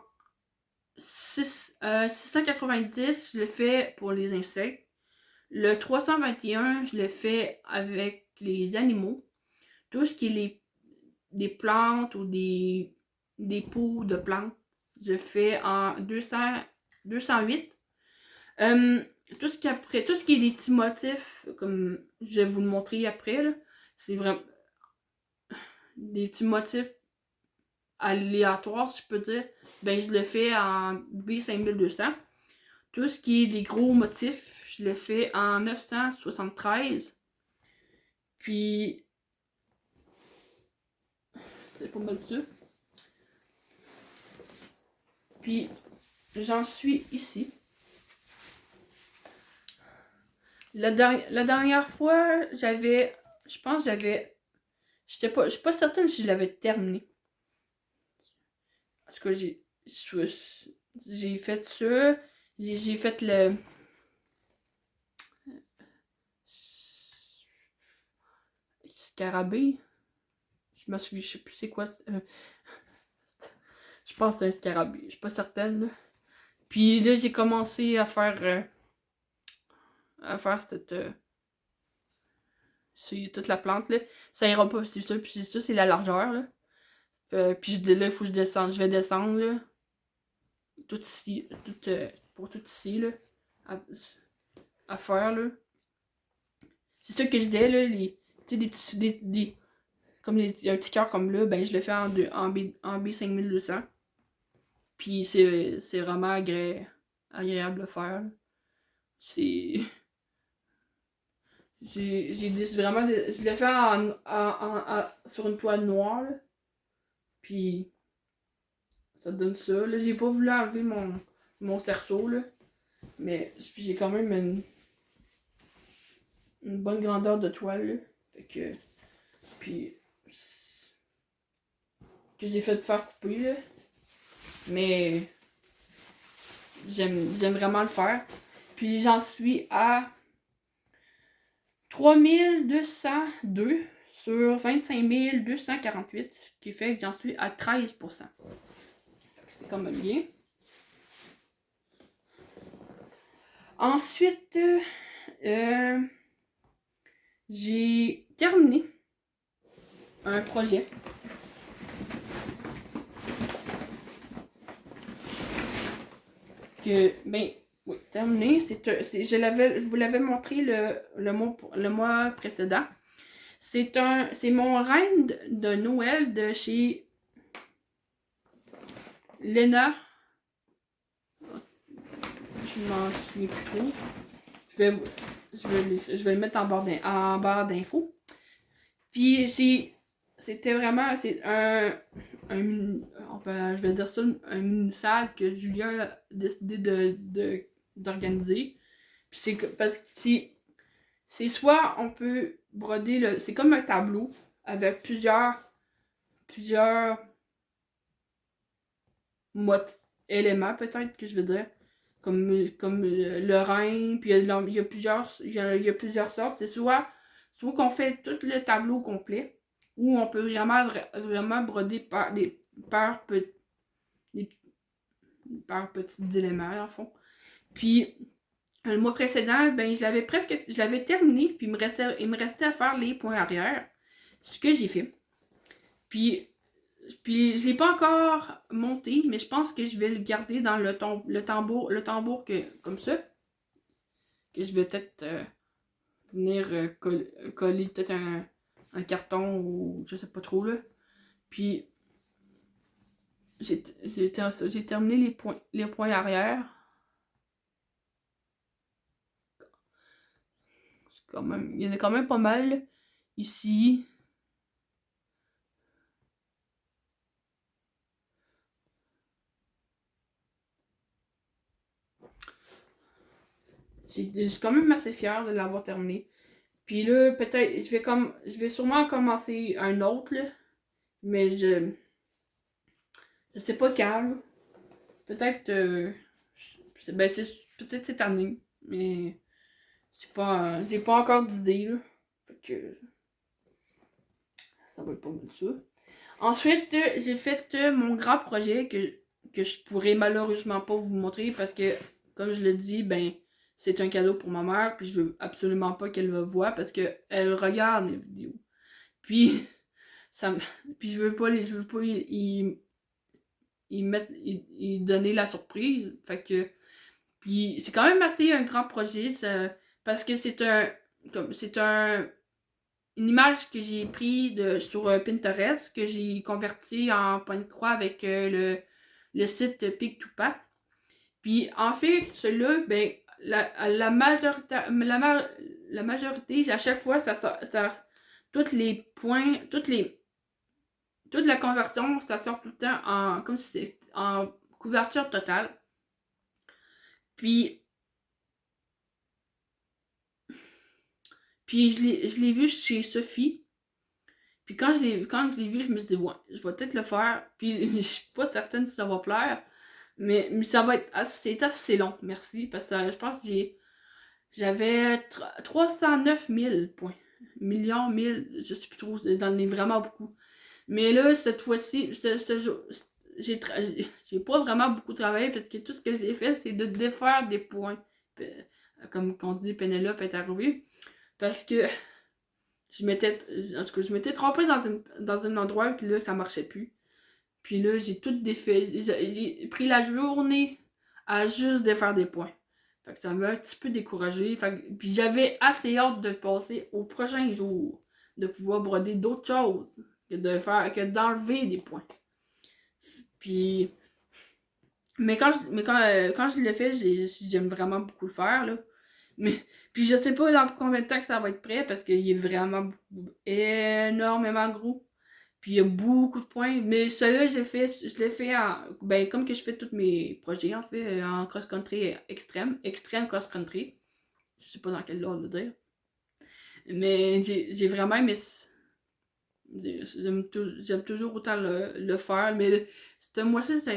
690, je le fais pour les insectes. Le 321, je le fais avec les animaux. Tout ce qui est des plantes ou des pots de plantes, je fais en 208. Tout ce qui est des petits motifs, comme je vais vous le montrer après, là, c'est vraiment des petits motifs aléatoires, si je peux dire. Ben, je le fais en B5200. Tout ce qui est des gros motifs, je le fais en 973. Puis, c'est pas mal ça. Puis, j'en suis ici. La dernière fois, je pense que je suis pas certaine si je l'avais terminé. Parce que j'ai fait ça. J'ai fait le... scarabée. Je sais plus c'est quoi. Je pense que c'est un scarabée. Je suis pas certaine, là. Puis là, j'ai commencé à faire cette... c'est toute la plante, là. Ça ira pas, c'est ça. Puis ça, c'est la largeur, là. Puis là, il faut que je descende. Je vais descendre, là. Tout ici. Pour tout ici, là. À faire, là. C'est ça que je disais, là. Tu sais, des petits... comme un petit cœur comme là, ben je le fais en B5200. Puis c'est vraiment agréable de faire. C'est... vraiment... Je l'ai fait sur une toile noire, là. Puis ça donne ça. Là, j'ai pas voulu enlever mon cerceau, là. Mais j'ai quand même une bonne grandeur de toile, là. Fait que... Puis que j'ai fait faire couper, là. Mais j'aime vraiment le faire. Puis j'en suis à 3202 sur 25 248, ce qui fait que j'en suis à 13%. C'est quand même bien. Ensuite, j'ai terminé un projet. Que, ben, oui, terminé. Je vous l'avais montré le mois précédent. C'est mon reine de Noël de chez Lena. Je m'en souviens plus trop. Je vais le mettre en barre d'infos. Puis c'était vraiment, je vais dire ça, un mini-salle que Julien a décidé d'organiser. Puis parce que c'est soit on peut broder c'est comme un tableau avec plusieurs éléments peut-être que je veux dire. Comme le rein, puis il y a plusieurs sortes. C'est soit qu'on fait tout le tableau complet, ou on peut vraiment broder par petits éléments, en fond. Puis, le mois précédent, ben, je l'avais terminé, puis il me restait à faire les points arrière. Ce que j'ai fait. Puis je l'ai pas encore monté, mais je pense que je vais le garder dans le tambour comme ça. Que je vais peut-être venir coller peut-être un carton ou je sais pas trop là. Puis j'ai terminé les points arrière. Il y en a quand même pas mal ici. Je suis quand même assez fière de l'avoir terminé. Puis là, peut-être, je vais sûrement commencer un autre, là, mais je sais pas quand, là. Peut-être, peut-être cette année, mais j'ai pas encore d'idée, là. Fait que, ça va être pas mal ça. Ensuite, j'ai fait mon grand projet que je pourrais malheureusement pas vous montrer parce que, comme je le dis, ben, c'est un cadeau pour ma mère, puis je veux absolument pas qu'elle le voie parce que elle regarde mes vidéos. Puis, puis je veux pas y donner la surprise. Fait que, puis c'est quand même assez un grand projet, parce que c'est une image que j'ai prise sur Pinterest, que j'ai converti en point de croix avec le site Pic2Pat. Puis en fait, celui-là, ben, la majorité, à chaque fois, tous les points, toute la conversion, ça sort tout le temps comme si c'était en couverture totale. Puis je l'ai vu chez Sophie. Puis quand je l'ai vu, je me suis dit, ouais, je vais peut-être le faire. Puis je suis pas certaine si ça va plaire. Mais ça va être assez long, merci. Parce que je pense que j'avais 309 000 points. Millions, 1000, je sais plus trop, j'en ai vraiment beaucoup. Mais là, cette fois-ci, ce jour, j'ai pas vraiment beaucoup travaillé parce que tout ce que j'ai fait, c'est de défaire des points. Comme on dit, Pénélope est arrivée. Parce que je m'étais trompée dans un endroit que là, ça marchait plus. Puis là, j'ai tout défait. J'ai pris la journée à juste défaire des points. Fait que ça m'a un petit peu découragée. Puis j'avais assez hâte de passer au prochain jour. De pouvoir broder d'autres choses que d'enlever des points. Puis. Mais quand je le fais, j'aime vraiment beaucoup le faire, là. Mais, puis je sais pas dans combien de temps que ça va être prêt parce qu'il est vraiment énormément gros. Puis il y a beaucoup de points. Mais celui-là, je l'ai fait ben, comme que je fais tous mes projets, en fait, en cross-country extrême cross-country. Je sais pas dans quel ordre le dire. Mais j'ai vraiment aimé J'aime toujours autant le faire, mais ce mois-ci, ça a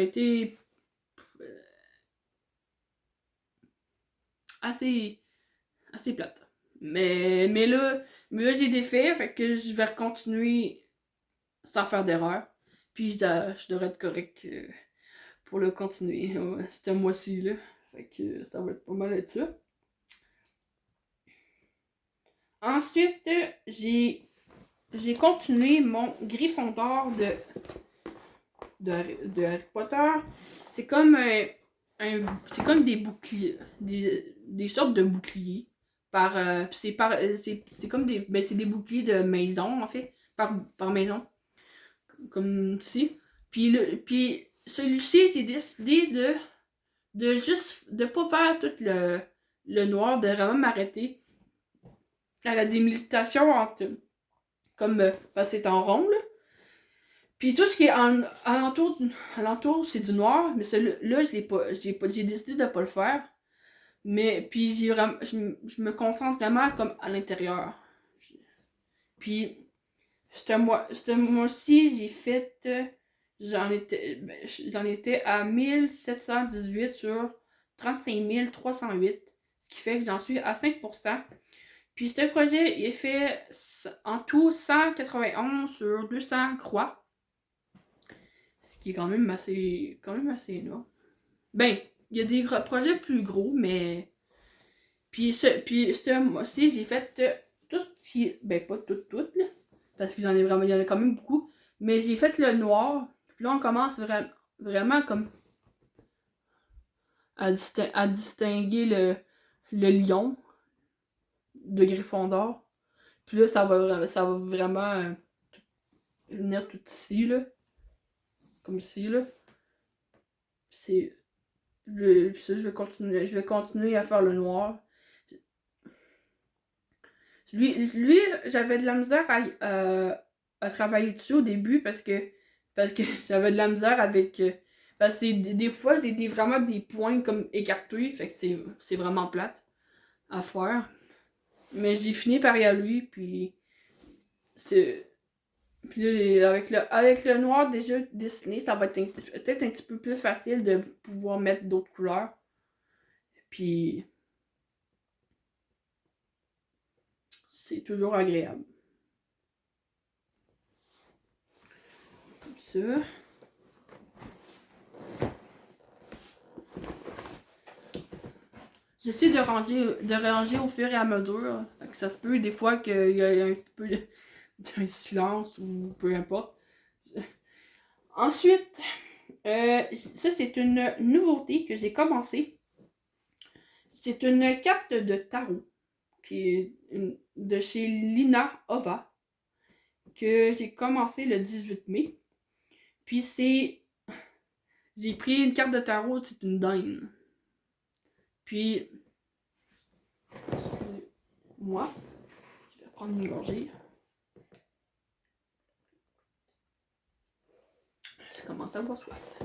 été assez, assez plate. Mais là j'ai des faits, fait que je vais continuer sans faire d'erreur. Puis je devrais être correct pour le continuer. Ouais, ce mois-ci, là. Fait que ça va être pas mal être ça. Ensuite, j'ai continué mon Gryffondor de Harry Potter. C'est comme c'est comme des boucliers, des sortes de boucliers. C'est comme c'est des boucliers de maison en fait, par maison, comme ci. Puis celui-ci, j'ai décidé de juste de pas faire tout le noir, de vraiment m'arrêter à la délimitation entre comme parce que c'est en rond là. Puis tout ce qui est alentour c'est du noir, mais celui-là, je l'ai pas, j'ai décidé de pas le faire. Mais puis je me concentre vraiment comme à l'intérieur. Puis ce mois-ci, j'ai fait j'en étais à 1718 sur 35 308, ce qui fait que j'en suis à 5%. Puis ce projet, il est fait en tout 191 sur 200 croix. Ce qui est quand même assez énorme. Ben, il y a des projets plus gros, mais. Puis ce mois-ci, j'ai fait tout ce qui. Ben, pas tout, là. Parce qu'il y en a quand même beaucoup. Mais j'ai fait le noir. Puis là, on commence vraiment comme à distinguer le lion de Gryffondor. Puis là, ça va vraiment venir tout ici, là. Comme ici, là. C'est. Ça, je vais continuer à faire le noir. Lui j'avais de la misère à travailler dessus au début parce que j'avais de la misère avec. Parce que des fois, j'ai vraiment des points comme écartés, fait que c'est vraiment plate à faire. Mais j'ai fini par y aller, puis. Puis là, avec le noir déjà dessiné, ça va être peut-être un petit peu plus facile de pouvoir mettre d'autres couleurs. Puis. C'est toujours agréable. Comme ça. J'essaie de ranger au fur et à mesure. Ça se peut des fois qu'il y a un petit peu de silence ou peu importe. Ensuite, ça c'est une nouveauté que j'ai commencé. C'est une carte de tarot qui est de chez Lina Ova que j'ai commencé le 18 mai. Puis j'ai pris une carte de tarot, c'est une dinde. Puis moi, je vais prendre une gorgée. Je commence à avoir soif.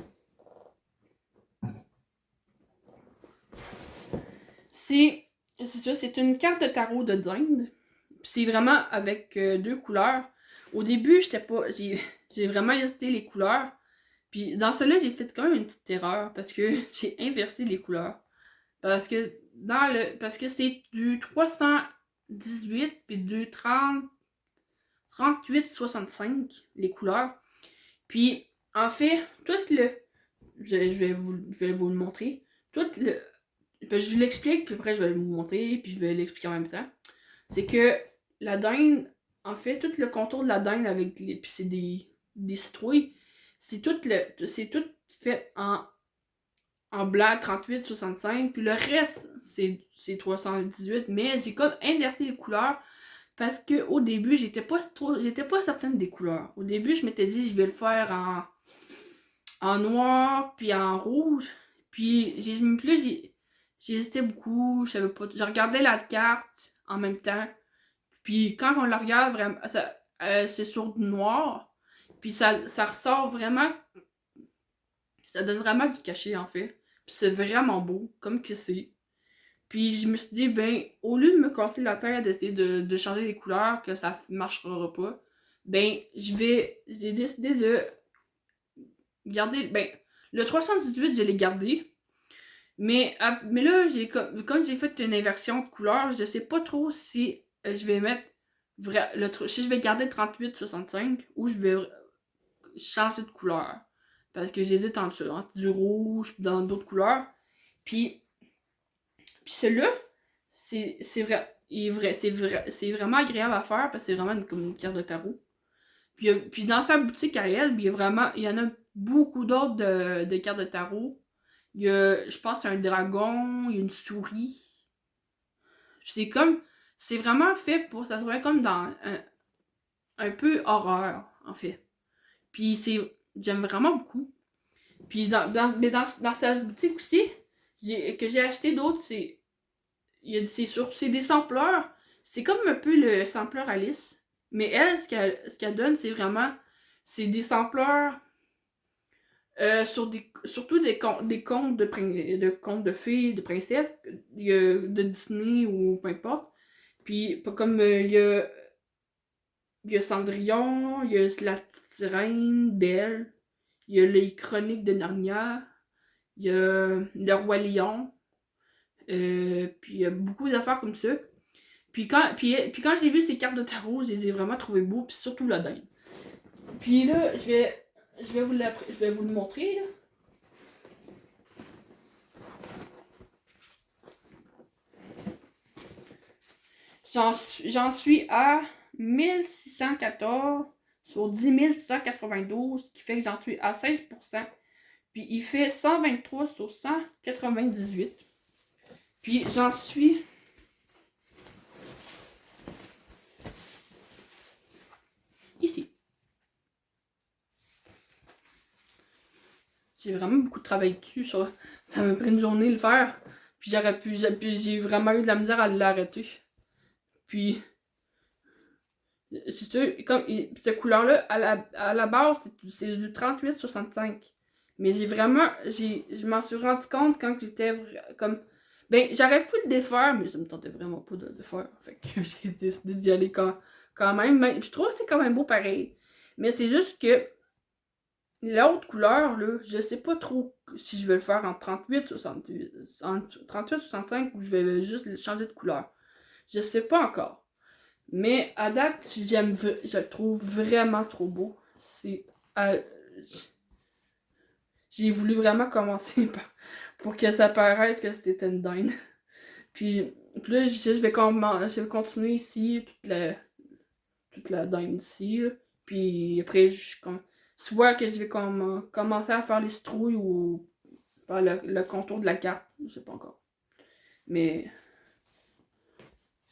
C'est ça, c'est une carte de tarot de dinde. C'est vraiment avec deux couleurs. Au début, j'ai vraiment hésité les couleurs. Puis dans celui-là, j'ai fait quand même une petite erreur parce que j'ai inversé les couleurs. Parce que c'est du 318 puis du 38-65 les couleurs. Puis en fait, tout le je vais vous le montrer. Tout le je vous l'explique, puis après je vais vous montrer, puis je vais l'expliquer en même temps. C'est que la dinde, en fait, tout le contour de la dinde avec puis c'est des citrouilles, c'est tout fait en blanc 38-65, puis le reste c'est 318, mais j'ai comme inversé les couleurs parce que au début j'étais pas certaine des couleurs. Au début je m'étais dit je vais le faire en noir puis en rouge, puis j'hésitais beaucoup, je savais pas, je regardais la carte en même temps, puis quand on la regarde vraiment c'est sur du noir, puis ça ressort vraiment, ça donne vraiment du cachet en fait. Puis c'est vraiment beau, comme que c'est. Puis je me suis dit, ben, au lieu de me casser la tête d'essayer de changer les couleurs, que ça marchera pas, ben, j'ai décidé de garder, ben, le 318, je l'ai gardé. Mais là, comme j'ai fait une inversion de couleur, je sais pas trop si je vais mettre si je vais garder 38-65 ou je vais changer de couleur. Parce que j'hésite entre du rouge dans d'autres couleurs. Puis, puis celui-là, c'est vrai, c'est vraiment agréable à faire parce que c'est vraiment comme une carte de tarot. Puis dans sa boutique à elle, il y en a beaucoup d'autres de cartes de tarot. Il y a, je pense, un dragon, il y a une souris. C'est comme, c'est vraiment fait pour, ça se voit comme dans un peu horreur, en fait. Puis j'aime vraiment beaucoup. Puis dans sa boutique aussi, que j'ai acheté d'autres, c'est des sampleurs. C'est comme un peu le sampleur Alice. Mais elle, ce qu'elle donne, c'est des sampleurs surtout des contes contes de filles, de princesses, de Disney ou peu importe. Puis, pas comme il y a Cendrillon, il y a la petite sirène, Belle, il y a les chroniques de Narnia, il y a le Roi Lion, puis il y a beaucoup d'affaires comme ça. Puis quand j'ai vu ces cartes de tarot, je les ai vraiment trouvées beaux, puis surtout la dinde. Puis là, je vais vous le montrer, là. J'en suis à 1614 sur 10 692, ce qui fait que j'en suis à 16%. Puis il fait 123 sur 198. Puis j'en suis ici. J'ai vraiment beaucoup de travail dessus. Ça m'a pris une journée de le faire. Puis j'ai vraiment eu de la misère à l'arrêter. Puis c'est sûr, comme cette couleur-là, à la base, c'est du 38-65. Mais je m'en suis rendu compte quand j'étais comme, ben, j'aurais pu le défaire, mais ça me tentait vraiment pas de le faire. Fait que j'ai décidé d'y aller quand même. Mais je trouve que c'est quand même beau pareil. Mais c'est juste que l'autre couleur, là, je sais pas trop si je vais le faire en 38-68, en 38-65 ou je vais juste changer de couleur. Je sais pas encore. Mais à date, je le trouve vraiment trop beau. Euh, j'ai voulu vraiment commencer pour que ça paraisse que c'était une dinde. Puis là, je vais continuer ici, toute la dinde ici. Là. Puis après, soit que je vais commencer à faire les citrouilles ou faire le contour de la carte. Je sais pas encore. Mais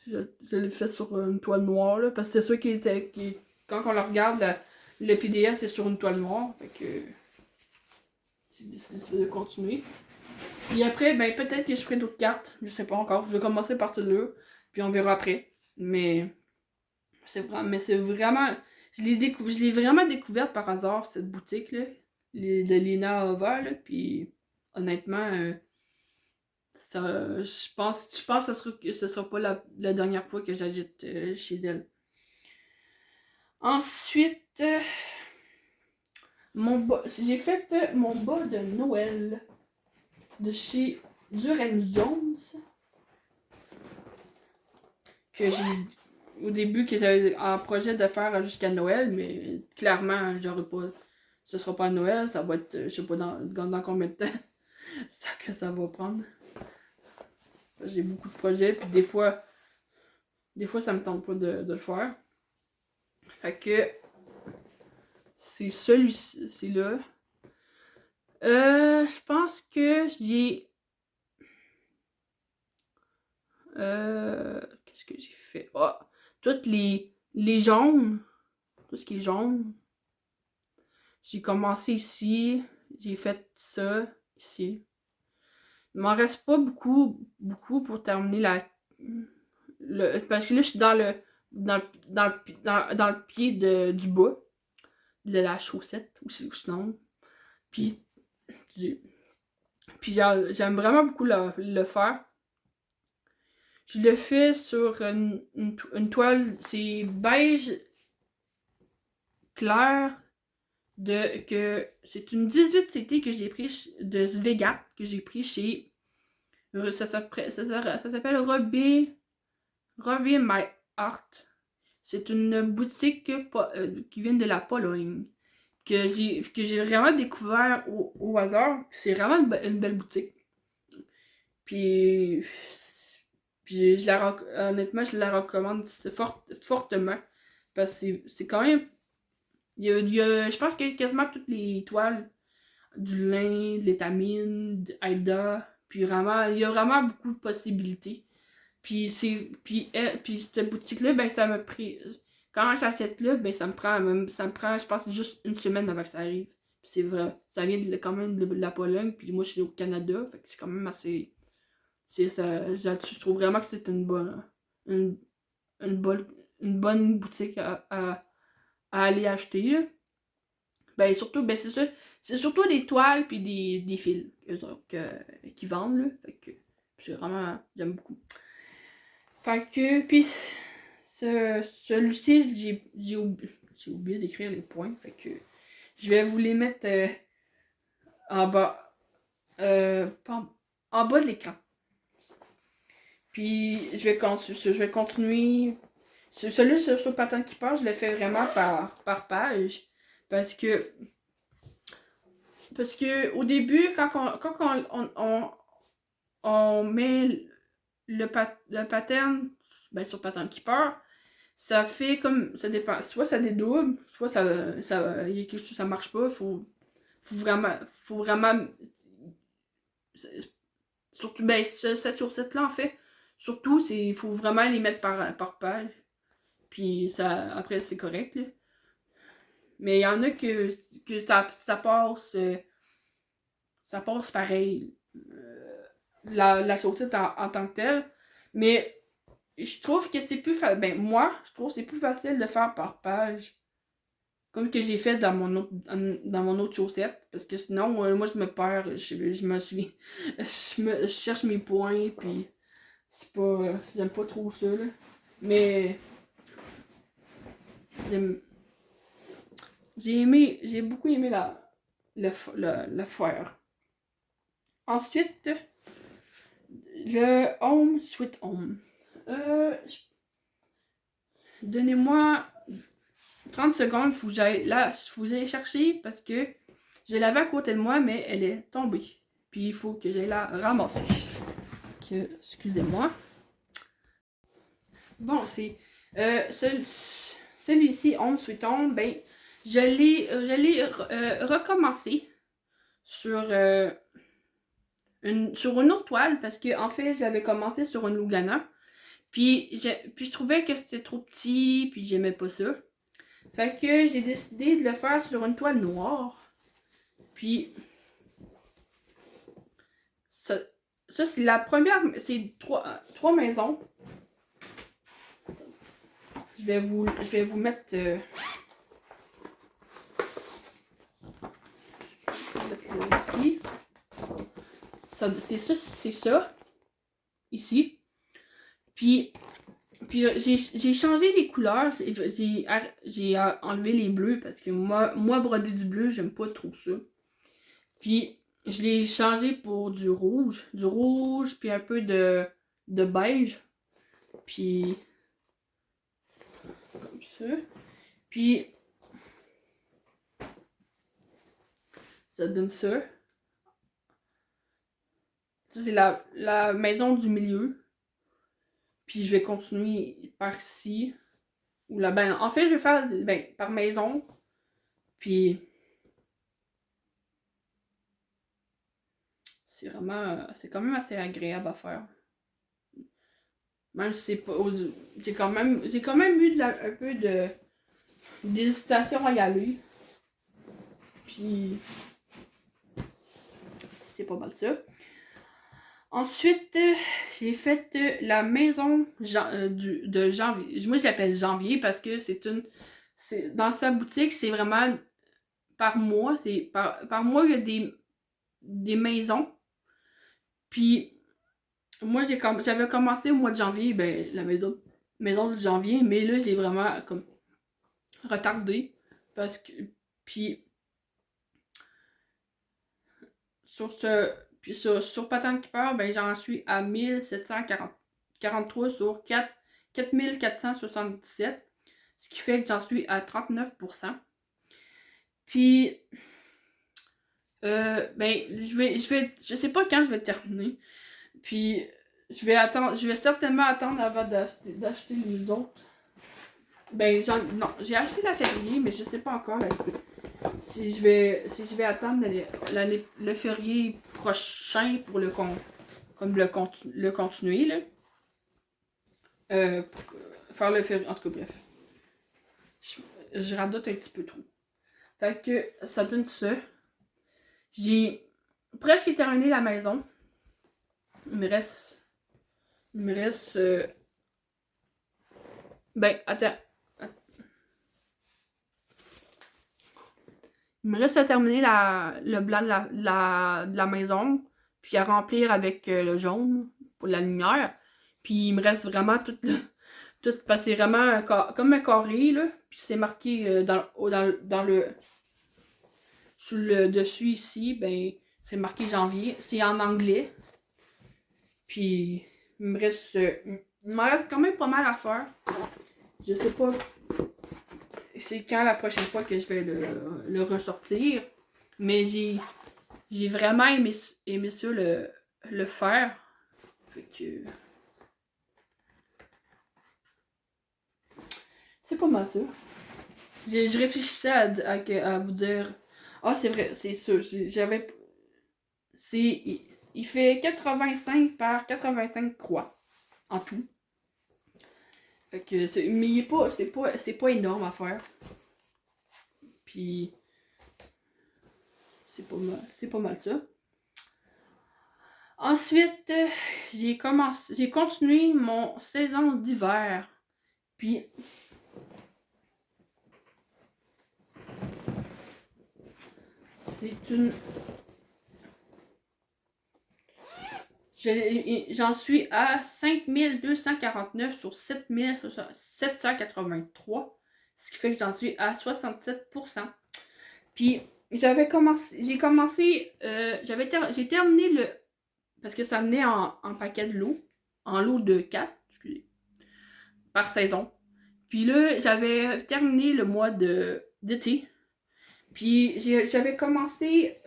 je l'ai fait sur une toile noire, là, parce que c'est ça quand on le regarde, le PDF, c'est sur une toile noire. Fait que j'ai décidé de continuer. Puis après, ben peut-être que je ferai d'autres cartes. Je sais pas encore. Je vais commencer par celle-là. Puis on verra après. C'est vraiment. Je l'ai vraiment découverte par hasard, cette boutique-là. De Lina Ova, là. Puis honnêtement, je pense que ce sera pas la dernière fois que j'agite chez elle. Ensuite, j'ai fait mon bas de Noël de chez Duran Jones. Que j'ai au début que j'avais en projet de faire jusqu'à Noël, mais clairement, j'aurais pas. Ce sera pas à Noël, ça va être, je sais pas dans combien de temps que ça va prendre. J'ai beaucoup de projets, puis des fois ça me tente pas de le faire. Fait que c'est celui-ci, c'est là. Je pense que j'ai. Qu'est-ce que j'ai fait? Oh, toutes les jaunes. Tout ce qui est jaune. J'ai commencé ici. J'ai fait ça ici. Il m'en reste pas beaucoup pour terminer parce que là, je suis dans le pied du bas. De la chaussette, ou sinon. Puis, j'aime vraiment beaucoup le faire. Je le fais sur une toile, c'est beige clair, c'est une 18 CT que j'ai pris de Svega, que j'ai pris chez, ça s'appelle Robbie My Art. C'est une boutique qui vient de la Pologne, que j'ai vraiment découvert au hasard. C'est vraiment une belle boutique. Puis, honnêtement, je la recommande fortement. Parce que c'est quand même. Je pense qu'il y a quasiment toutes les toiles du lin, de l'étamine, d'Aida. Puis vraiment, il y a vraiment beaucoup de possibilités. Puis cette boutique-là, ben ça m'a pris. Quand j'achète là, ben ça me prend, je pense, juste une semaine avant que ça arrive. Puis c'est vrai. Ça vient quand même de la Pologne, puis moi je suis au Canada, fait que c'est quand même assez. C'est ça. Je trouve vraiment que c'est une, une bonne, une bonne boutique à aller acheter, là. Ben surtout, ben c'est ça. C'est surtout des toiles puis des fils qui vendent, là. Fait que c'est vraiment. J'aime beaucoup. Fait que, puis celui-ci, j'ai oublié d'écrire les points. Fait que je vais vous les mettre en bas. En bas de l'écran. Puis je vais continuer. Celui sur Patente qui part, je le fais vraiment par page. Parce que au début, on met le pattern sur Patente qui part, ça fait comme. Ça dépend. Soit ça dédouble, soit y a quelque chose, ça marche pas. Faut vraiment. Surtout, ben, cette sur cette là en fait. Surtout, il faut vraiment les mettre par page. Puis après, c'est correct, là. Mais il y en a que ça passe. Ça passe pareil. La chaussette en tant que telle. Mais je trouve que c'est plus facile. Ben, moi, je trouve que c'est plus facile de faire par page. Comme que j'ai fait dans mon autre chaussette. Parce que sinon, moi, je me perds. Je me souviens. Je cherche mes points. Puis, c'est pas. J'aime pas trop ça, là. Mais. J'ai beaucoup aimé le faire. Ensuite, le Home Sweet Home. Donnez-moi 30 secondes, faut que j'aille chercher parce que je l'avais à côté de moi, mais elle est tombée. Puis il faut que j'aille la ramasser. Excusez-moi. Bon, c'est celui-ci, Home Sweet Home, ben, je l'ai recommencé sur une autre toile parce que en fait j'avais commencé sur une Lugana. Puis je trouvais que c'était trop petit, puis j'aimais pas ça. Fait que j'ai décidé de le faire sur une toile noire. Puis ça c'est la première, c'est trois maisons. Je vais vous mettre ici. C'est ça. Ici. Puis j'ai changé les couleurs. J'ai enlevé les bleus parce que moi broder du bleu, j'aime pas trop ça. Puis je l'ai changé pour du rouge. Puis un peu de beige. Puis comme ça. Puis ça donne ça. Ça, c'est la maison du milieu. Puis je vais continuer par ici. Ou là, ben, en fait, je vais faire par maison. Puis c'est quand même assez agréable à faire. Même si c'est pas. J'ai quand même eu un peu d'hésitation à y aller. Puis c'est pas mal ça. Ensuite, j'ai fait la maison de janvier. Moi, je l'appelle janvier parce que dans sa boutique, c'est vraiment par mois. Par mois, il y a des maisons. Puis, moi, j'avais commencé au mois de janvier, ben, la maison de janvier, mais là, j'ai vraiment comme retardé. Parce que. Puis, sur ce. Puis sur Patente qui peur, ben, j'en suis à 1743 sur 4477. Ce qui fait que j'en suis à 39%. Puis, ben, je sais pas quand je vais terminer. Puis, je vais certainement attendre avant d'acheter les autres. Ben, non, j'ai acheté l'atelier, mais je sais pas encore là, si je vais attendre le férié prochain pour le continuer, là. Pour faire le férié, en tout cas, bref. Je radote un petit peu trop. Fait que, ça donne ça. J'ai presque terminé la maison. Il me reste. Ben, attends. Il me reste à terminer le blanc de la maison, puis à remplir avec le jaune pour la lumière. Puis il me reste vraiment tout parce que c'est vraiment comme un carré, là. Puis c'est marqué dans le. Sur le dessus ici, ben, c'est marqué janvier. C'est en anglais. Puis il me reste quand même pas mal à faire. Je sais pas c'est quand la prochaine fois que je vais le ressortir. Mais j'ai vraiment aimé ça le faire. Fait que. C'est pas mal ça. Je réfléchissais à vous dire. Ah, c'est vrai, c'est sûr. J'avais. Il fait 85 par 85 croix en tout. Fait que mais c'est pas énorme à faire. Puis c'est pas mal ça. Ensuite, j'ai continué mon saison d'hiver. Puis c'est une j'en suis à 5249 sur 7783, ce qui fait que j'en suis à 67%. Puis j'ai terminé parce que ça venait en paquet de lot, en lot de 4, par saison. Puis là, j'avais terminé le mois d'été. Puis j'avais commencé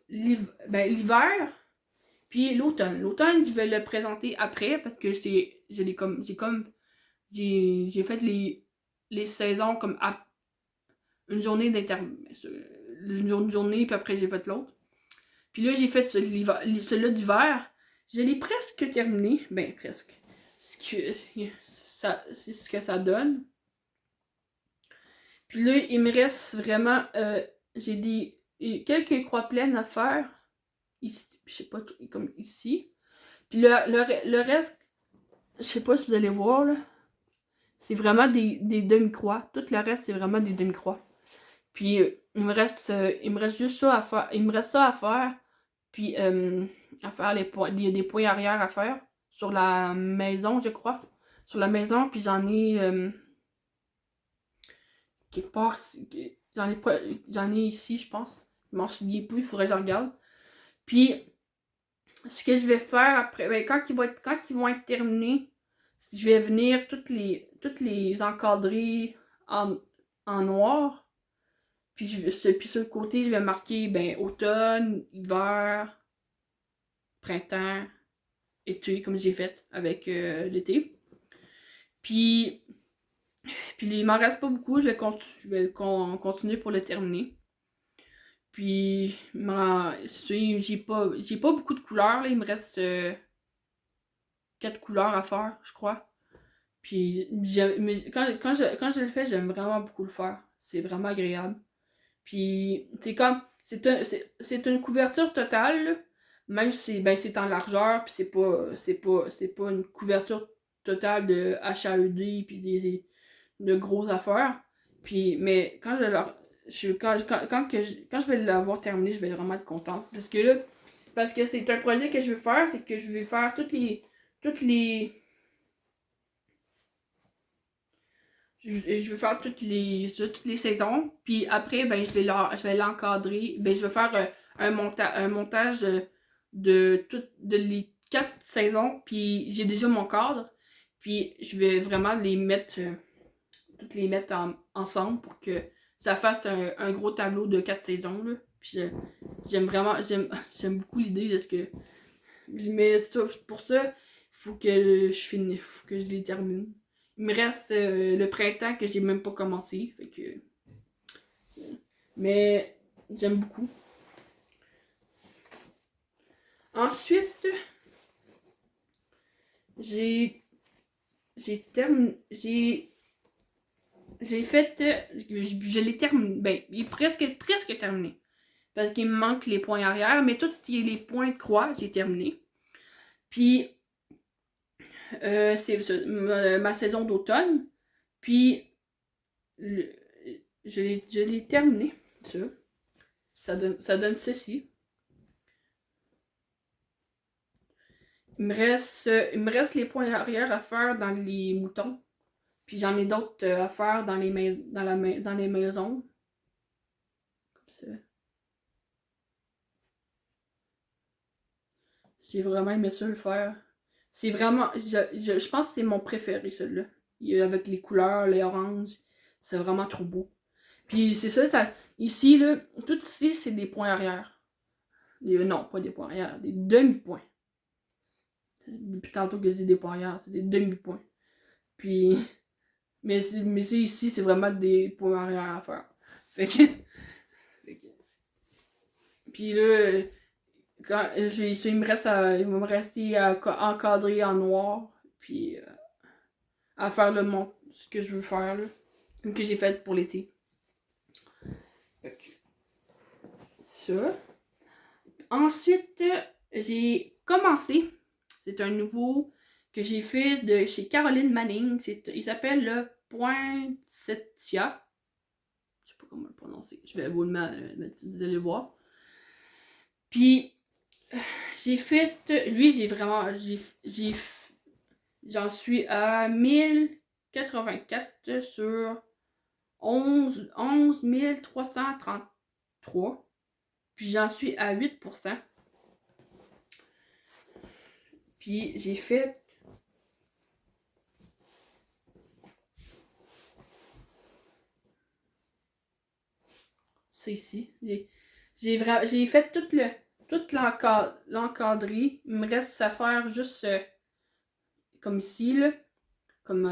l'hiver, puis l'automne. L'automne, je vais le présenter après parce que j'ai fait les saisons comme une journée une journée, puis après j'ai fait l'autre. Puis là, j'ai fait celui-là d'hiver. Je l'ai presque terminé. Ben, presque. C'est ce que ça donne. Puis là, il me reste vraiment. J'ai quelques croix pleines à faire. Ici, je sais pas, comme ici. Puis le reste, je sais pas si vous allez voir, là. C'est vraiment des demi-croix. Tout le reste, c'est vraiment des demi-croix. Puis il me reste juste ça à faire. Il me reste ça à faire. Puis à faire des points arrière à faire. Sur la maison, je crois. Sur la maison, puis j'en ai quelque part. J'en ai ici, je pense. Je m'en souviens plus, il faudrait que je regarde. Puis ce que je vais faire après, ben, quand ils vont être terminés, je vais venir toutes les encadrer en noir. Puis sur le côté, je vais marquer ben, automne, hiver, printemps, été, comme j'ai fait avec l'été. Puis il m'en reste pas beaucoup, je vais continuer pour le terminer. Puis j'ai pas beaucoup de couleurs, là. Il me reste 4 couleurs à faire, je crois. Puis quand je le fais, j'aime vraiment beaucoup le faire. C'est vraiment agréable. Puis c'est une couverture totale, là. Même si c'est en largeur, puis c'est pas une couverture totale de HAED puis de grosses affaires. Puis mais quand je vais l'avoir terminé, je vais vraiment être contente parce que là parce que c'est un projet que je veux faire, c'est que je vais faire toutes les je veux faire toutes les saisons, puis après, ben, je vais l'encadrer. Ben, je vais faire un montage de les 4 saisons, puis j'ai déjà mon cadre, puis je vais vraiment toutes les mettre ensemble pour que ça fasse un gros tableau de 4 saisons, là. Puis j'aime beaucoup l'idée de ce que... Mais pour ça, faut que je les termine. Il me reste le printemps que j'ai même pas commencé. Fait que. Mais j'aime beaucoup. Ensuite, j'ai terminé. J'ai fait. Je l'ai terminé. Ben, il est presque terminé. Parce qu'il me manque les points arrière. Mais tous les points de croix, j'ai terminé. Puis c'est ma saison d'automne. Puis je l'ai terminé. Ça donne ceci. Il me reste les points arrière à faire dans les moutons. Puis j'en ai d'autres à faire dans les maisons. Comme ça. J'ai vraiment aimé ça le faire. C'est vraiment. Je pense que c'est mon préféré, celui-là. Avec les couleurs, les oranges. C'est vraiment trop beau. Puis c'est ça, ici, là, tout ici, c'est des points arrière. Non, pas des points arrière, des demi-points. Depuis tantôt que je dis des points arrière, c'est des demi-points. Puis. Mais ici, c'est vraiment des points arrière à faire. Fait que. Puis là, il va me rester à encadrer en noir. Puis à faire ce que je veux faire, là. Comme que j'ai fait pour l'été. Ça. Ensuite, j'ai commencé. C'est un nouveau que j'ai fait de chez Caroline Manning. Il s'appelle le Poinsettia. Je sais pas comment le prononcer. Je vais vous le mettre, vous allez le voir. Puis, j'ai fait. Lui, j'ai vraiment. J'en suis à 1084 sur 11 333. Puis j'en suis à 8%. Puis j'ai fait. C'est ici. J'ai fait tout l'encadré. Il me reste à faire juste comme ici, là. Comme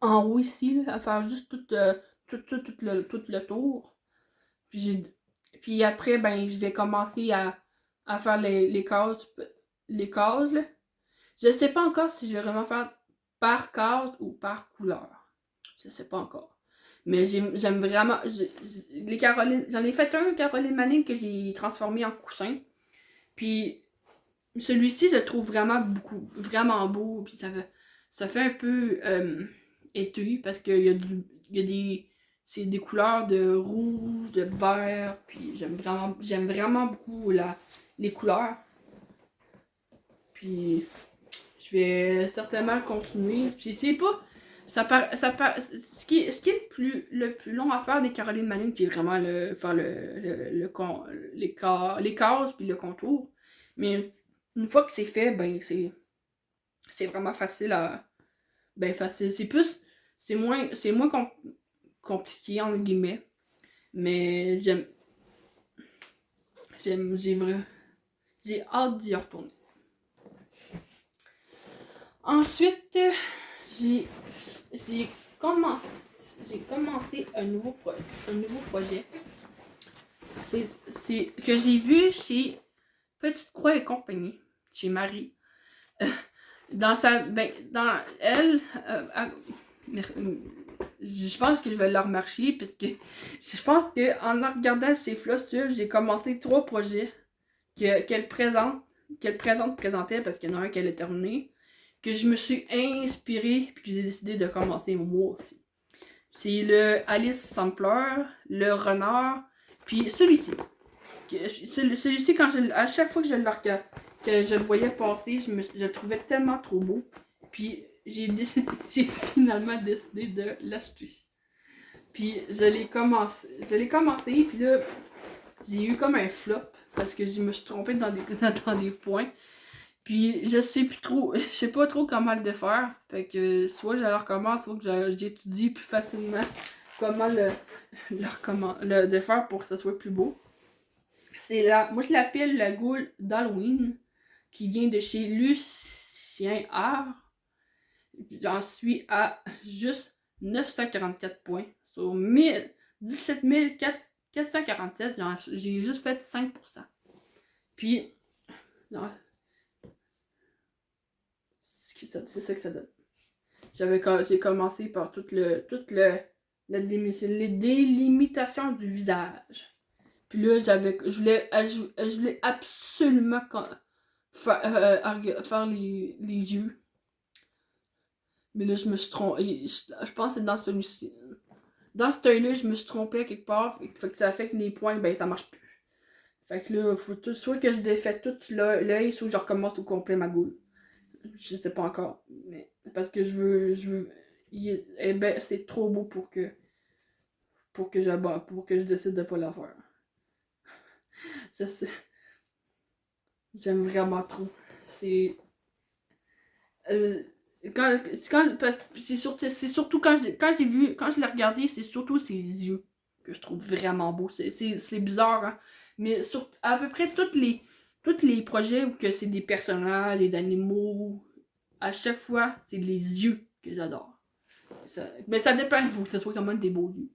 en haut ici, là, à faire juste tout le tour. Puis après, ben, je vais commencer à faire les cases. Les cases, là. Je sais pas encore si je vais vraiment faire par case ou par couleur. Je sais pas encore. Mais j'aime vraiment. Les Caroline. J'en ai fait un Caroline Manning que j'ai transformé en coussin. Puis celui-ci, je le trouve vraiment beau. Puis ça fait un peu étui parce qu'il y a des. C'est des couleurs de rouge, de vert. Puis j'aime vraiment beaucoup les couleurs. Puis je vais certainement continuer. Puis c'est pas. Ce qui est le plus long à faire des Caroline Manning, c'est vraiment faire les cases puis le contour. Mais une fois que c'est fait, ben c'est vraiment facile à. Ben facile. C'est moins compliqué entre guillemets. Mais j'ai hâte d'y retourner. Ensuite, j'ai commencé un nouveau projet. C'est que j'ai vu chez Petite Croix et compagnie, chez Marie. Dans elle, je pense que je vais leur remercier parce que je pense qu'en regardant ces flossures, j'ai commencé 3 projets qu'elle présentait parce qu'il y en a un qu'elle a terminé, que je me suis inspirée puis que j'ai décidé de commencer moi aussi. C'est le Alice Sampler, le renard, puis celui-ci. Celui-ci, à chaque fois que je le voyais passer, je le trouvais tellement trop beau. Puis j'ai finalement décidé de l'acheter. Puis je l'ai commencé, puis là, j'ai eu comme un flop parce que je me suis trompée dans dans des points. Puis je sais plus trop, je sais pas trop comment le défaire. Fait que soit je le recommence, soit que j'étudie plus facilement comment le défaire pour que ça soit plus beau. Moi je l'appelle la goule d'Halloween qui vient de chez Lucien Art. J'en suis à juste 944 points sur 17 447. J'ai juste fait 5%. Puis, c'est ça que ça donne. J'ai commencé par les délimitations du visage. Puis là, je voulais absolument faire les yeux. Mais là, je me suis trompée. Je pense que c'est dans celui-ci. Dans ce œil-là, je me suis trompée quelque part. Fait que ça fait que les points, ben ça marche plus. Fait que là, faut soit que je défais tout l'œil, soit que je recommence au complet ma goule. Je sais pas encore. Mais parce que je veux. Ben, c'est trop beau pour que je décide de pas la faire. Ça, j'aime vraiment trop. C'est. C'est surtout quand je l'ai regardé, c'est surtout ses yeux que je trouve vraiment beau. C'est bizarre, hein. Mais à peu près tous les projets où que c'est des personnages, des animaux, à chaque fois, c'est les yeux que j'adore. Mais ça dépend, il faut que ce soit quand même des beaux yeux.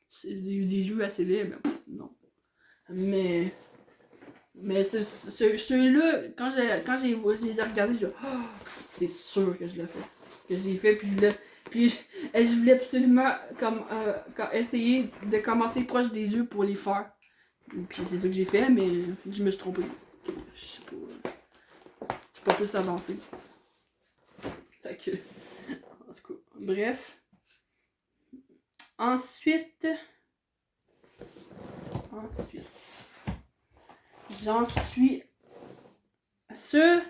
C'est des yeux assez laids, mais non. Mais celui-là, quand j'ai regardé, je c'est sûr que je l'ai fait. Que j'ai fait, puis je voulais absolument essayer de commencer proche des yeux pour les faire. Puis c'est ça que j'ai fait, mais je me suis trompée. Je sais pas. Je suis pas plus avancée. Fait que. En tout cas. Bref. Ensuite. J'en suis sûr.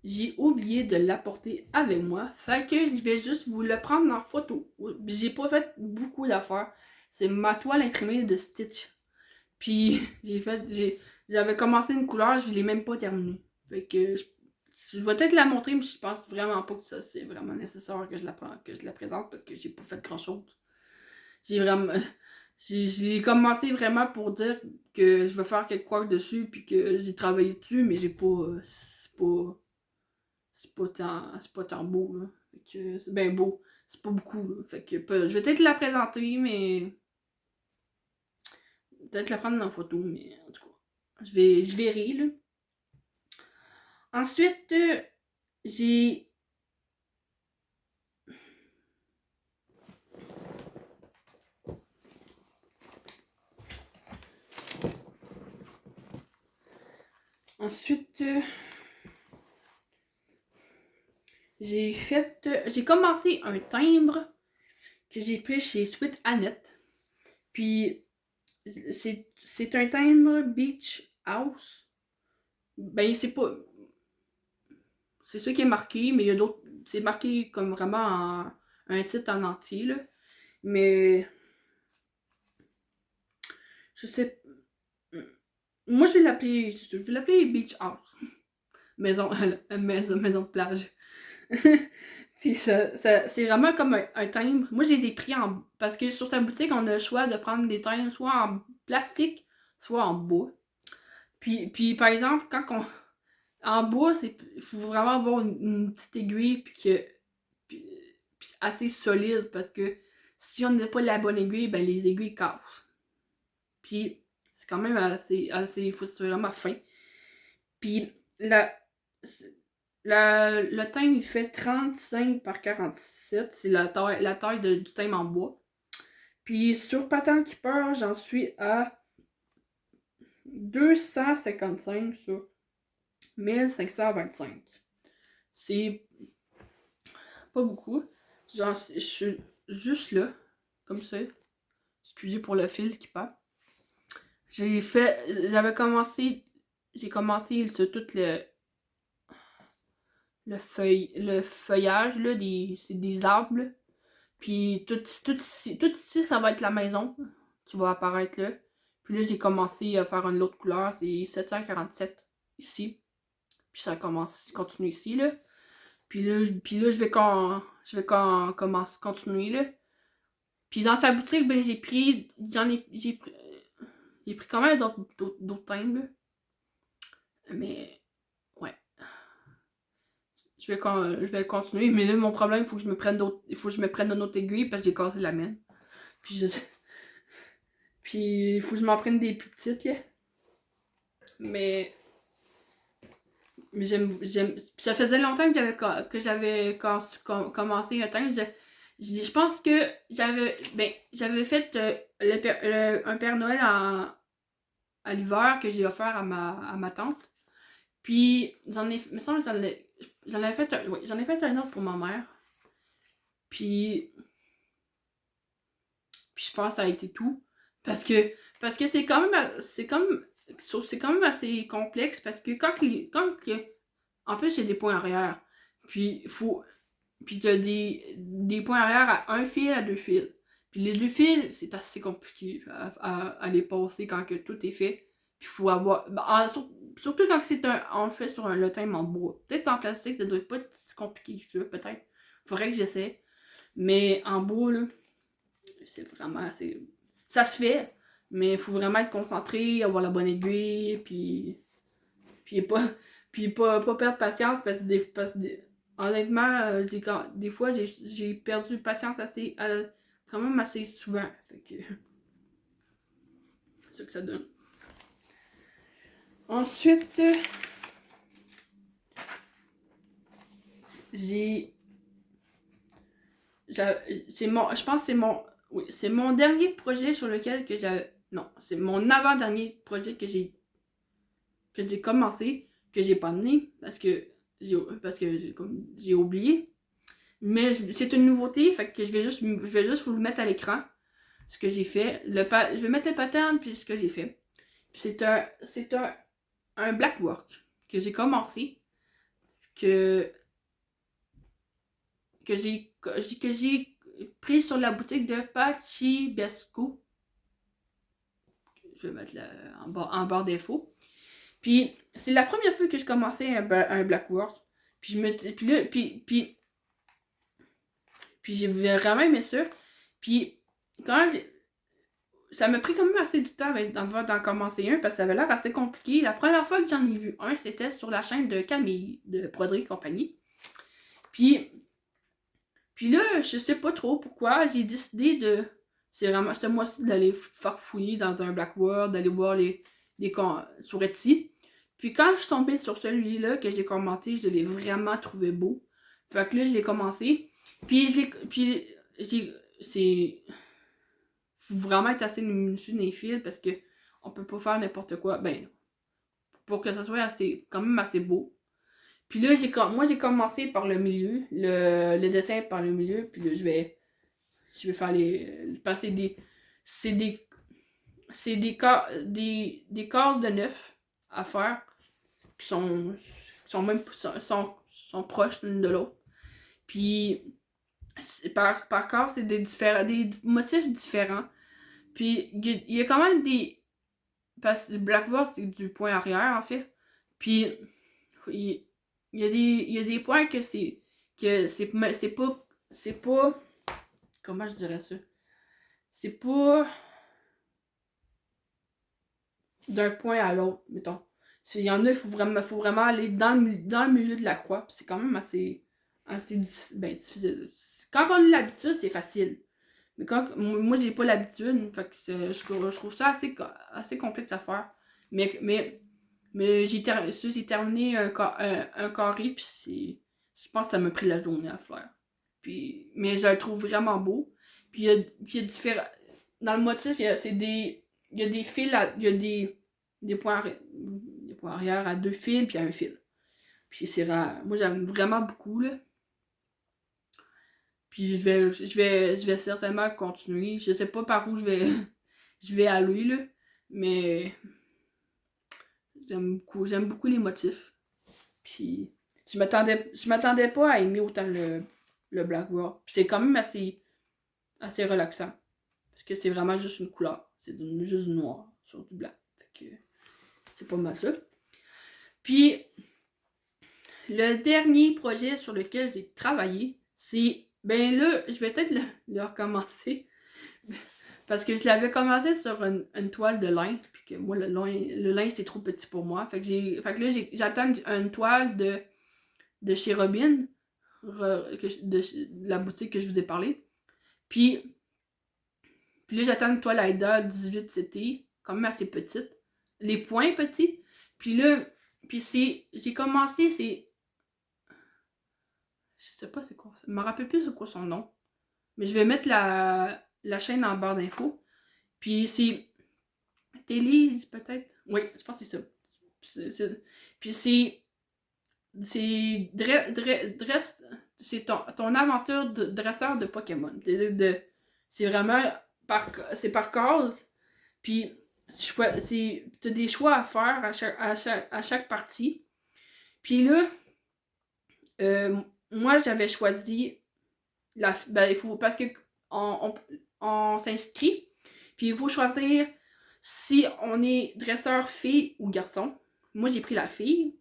J'ai oublié de l'apporter avec moi. Fait que je vais juste vous le prendre en photo. J'ai pas fait beaucoup d'affaires. C'est ma toile imprimée de Stitch. Puis j'avais commencé une couleur, je l'ai même pas terminée. Fait que je vais peut-être la montrer, mais je pense vraiment pas que ça c'est vraiment nécessaire que je la présente parce que j'ai pas fait grand chose. J'ai commencé vraiment pour dire que je veux faire quelque chose dessus puis que j'ai travaillé dessus, mais j'ai pas. C'est pas tant beau, là. Fait que c'est bien beau. C'est pas beaucoup, là. Fait que je vais peut-être la présenter, mais. Peut-être la prendre en photo, mais en tout cas. Je verrai, là. Ensuite, j'ai. Ensuite, j'ai commencé un timbre que j'ai pris chez Sweet Annette. Puis, c'est un timbre Beach House. Ben, c'est pas. C'est ça qui est marqué, mais il y a d'autres. C'est marqué comme vraiment un titre en entier, là. Mais. Je sais. Moi, je vais l'appeler Beach House. Maison, maison de plage. Puis c'est vraiment comme un timbre. Moi, j'ai des prix en. Parce que sur sa boutique, on a le choix de prendre des timbres soit en plastique, soit en bois. Puis par exemple, en bois, il faut vraiment avoir une petite aiguille, puis assez solide, parce que si on n'a pas la bonne aiguille, ben les aiguilles cassent. Puis c'est quand même assez, faut être vraiment fin. Puis le timbre, il fait 35 par 47. C'est la taille du timbre en bois. Puis sur Patent Keeper, j'en suis à 255 sur 1525. C'est pas beaucoup. Je suis juste là, comme ça. Excusez pour le fil qui part. J'avais commencé, j'ai commencé sur tout le feuillage, là, c'est des arbres, là. Puis tout ici, ça va être la maison qui va apparaître là. Puis là, j'ai commencé à faire une autre couleur, c'est 747 ici. Puis ça commence, continue ici, là. Puis là commencer, continuer, là. Puis dans sa boutique, ben, j'ai pris quand même d'autres thèmes, là. Mais, ouais. Je vais continuer, mais là, mon problème, il faut que je me prenne une autre aiguille parce que j'ai cassé la mienne. Puis puis il faut que je m'en prenne des plus petites, là. Mais, j'aime. Ça faisait longtemps que j'avais commencé un thème. Je pense que j'avais fait un Père Noël à l'hiver que j'ai offert à ma tante. Puis me semble que j'en ai fait un, oui, j'en ai fait un autre pour ma mère. Puis, je pense que ça a été tout. Parce que c'est quand même, c'est quand même assez complexe parce que en plus, il y a des points arrière. Puis, tu as des points arrière à un fil, à deux fils. Puis les deux fils, c'est assez compliqué à les passer quand que tout est fait. Puis, il faut avoir. Surtout quand on le fait sur le thème en bois. Peut-être en plastique, ça doit pas être si compliqué que ça, peut-être. Faudrait que j'essaie. Mais en bois, là, c'est vraiment assez. Ça se fait, mais il faut vraiment être concentré, avoir la bonne aiguille, puis pas, pas perdre patience parce que honnêtement, des fois j'ai perdu patience quand même assez souvent. Fait que c'est ça que ça donne. Ensuite, j'ai je pense que c'est mon dernier projet sur lequel que j'ai non, c'est mon avant-dernier projet que j'ai commencé, que j'ai pas mené parce que j'ai oublié. Mais c'est une nouveauté, fait que je vais juste vous le mettre à l'écran, ce que j'ai fait. Je vais mettre le pattern puis ce que j'ai fait. C'est un black work que j'ai commencé, que j'ai pris sur la boutique de Pachibesco. Je vais mettre en barre d'infos. Puis c'est la première fois que je commençais un black work. Puis j'ai vraiment aimé ça. Puis quand ça m'a pris quand même assez du temps d'en commencer un parce que ça avait l'air assez compliqué. La première fois que j'en ai vu un, c'était sur la chaîne de Camille de Broderie Compagnie. Puis là, je sais pas trop pourquoi, j'ai décidé c'était moi aussi d'aller farfouiller dans un Black World, d'aller voir sur Etsy. Puis quand je suis tombée sur celui-là que j'ai commencé, je l'ai vraiment trouvé beau. Fait que là, je l'ai commencé. C'est. Faut vraiment être assez minutieux dans les fils parce que on peut pas faire n'importe quoi. Ben, pour que ça soit quand même assez beau. Puis là, moi, j'ai commencé par le milieu, le dessin par le milieu. Puis là, je vais faire passer des cases de neuf à faire qui sont proches l'une de l'autre. Puis par case, c'est des motifs différents. Puis il y a quand même parce que Blackboard, c'est du point arrière en fait. Puis il il y a des points que c'est pas comment je dirais ça? C'est pas d'un point à l'autre, mettons. Il y en a, faut vraiment aller dans le milieu de la croix. C'est quand même assez difficile. Quand on a l'habitude, c'est facile. Mais moi, j'ai pas l'habitude, fait que je trouve ça assez complexe à faire. Mais j'ai terminé un carré, puis je pense que ça m'a pris la journée à faire. Mais je le trouve vraiment beau. Puis il y a différents. Dans le motif, il y a des fils, il y a des points arrière à deux fils, puis un fil. Puis c'est rare. Moi, j'aime vraiment beaucoup, là. Puis je vais certainement continuer. Je sais pas par où je vais aller, là. Mais j'aime beaucoup les motifs. Puis je m'attendais pas à aimer autant le Black Rock. C'est quand même assez relaxant. Parce que c'est vraiment juste une couleur. C'est juste du noir sur du blanc. Fait que c'est pas mal ça. Puis le dernier projet sur lequel j'ai travaillé, c'est... Ben là, je vais peut-être le recommencer. Parce que je l'avais commencé sur une toile de lin. Puis que moi, le lin c'était trop petit pour moi. Fait que là, j'attends une toile de chez Robin. De la boutique que je vous ai parlé. Puis là, j'attends une toile Aida 18 CT. Quand même assez petite. Les points petits. Puis là, j'ai commencé, je sais pas c'est quoi. Je me rappelle plus c'est quoi son nom. Mais je vais mettre la chaîne en barre d'infos. Puis c'est Télé, peut-être. Oui, je pense que c'est ça. Puis c'est c'est ton aventure de dresseur de Pokémon. C'est vraiment c'est par case. Puis t'as des choix à faire à chaque partie. Puis là, moi j'avais choisi il faut parce que on s'inscrit. Puis il faut choisir si on est dresseur fille ou garçon. Moi j'ai pris la fille.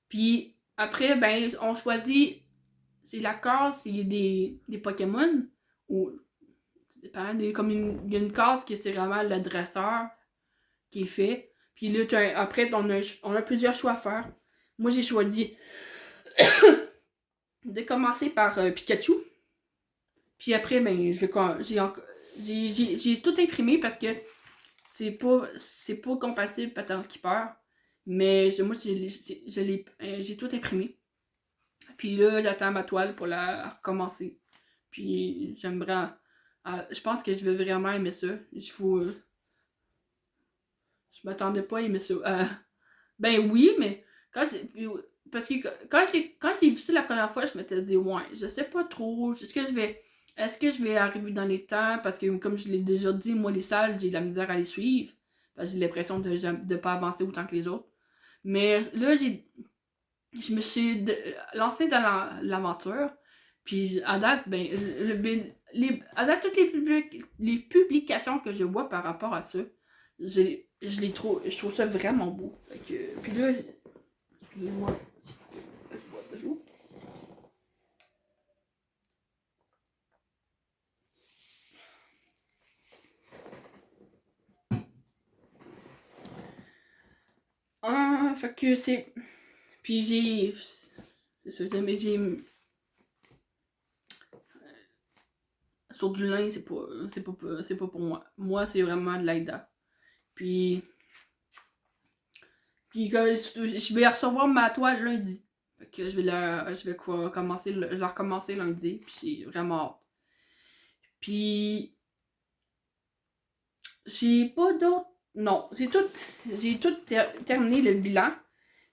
Puis après, ben, on choisit. C'est la case, c'est des Pokémon. Ou. Comme il y a une case qui c'est vraiment le dresseur qui est fait. Puis là, après, on a plusieurs choix à faire. Moi, j'ai choisi de commencer par Pikachu. Puis après, ben, j'ai tout imprimé parce que c'est pas compatible Patente Keeper. Mais moi, j'ai tout imprimé. Puis là, j'attends ma toile pour la recommencer. Puis j'aimerais. Je pense que je vais vraiment aimer ça. Je m'attendais pas à aimer ça. Ben oui, mais parce que quand j'ai vu ça la première fois, je m'étais dit ouais, je sais pas trop. Est-ce que je vais arriver dans les temps? Parce que comme je l'ai déjà dit, moi les salles, j'ai de la misère à les suivre. Parce que j'ai l'impression de pas avancer autant que les autres. Mais là, je me suis lancée dans l'aventure. Puis à date, à date, toutes les publications que je vois par rapport à ça, je trouve ça vraiment beau. Puis là, excusez-moi, je bois de l'eau. Fait que c'est. Puis c'est ça, mais sur du lin, c'est pas pour moi. Moi, c'est vraiment de l'AIDA. Puis je vais recevoir ma toile lundi. Fait que je vais commencer, je vais recommencer lundi. Puis c'est vraiment hâte. Puis j'ai pas d'autres. Non, j'ai tout terminé le bilan.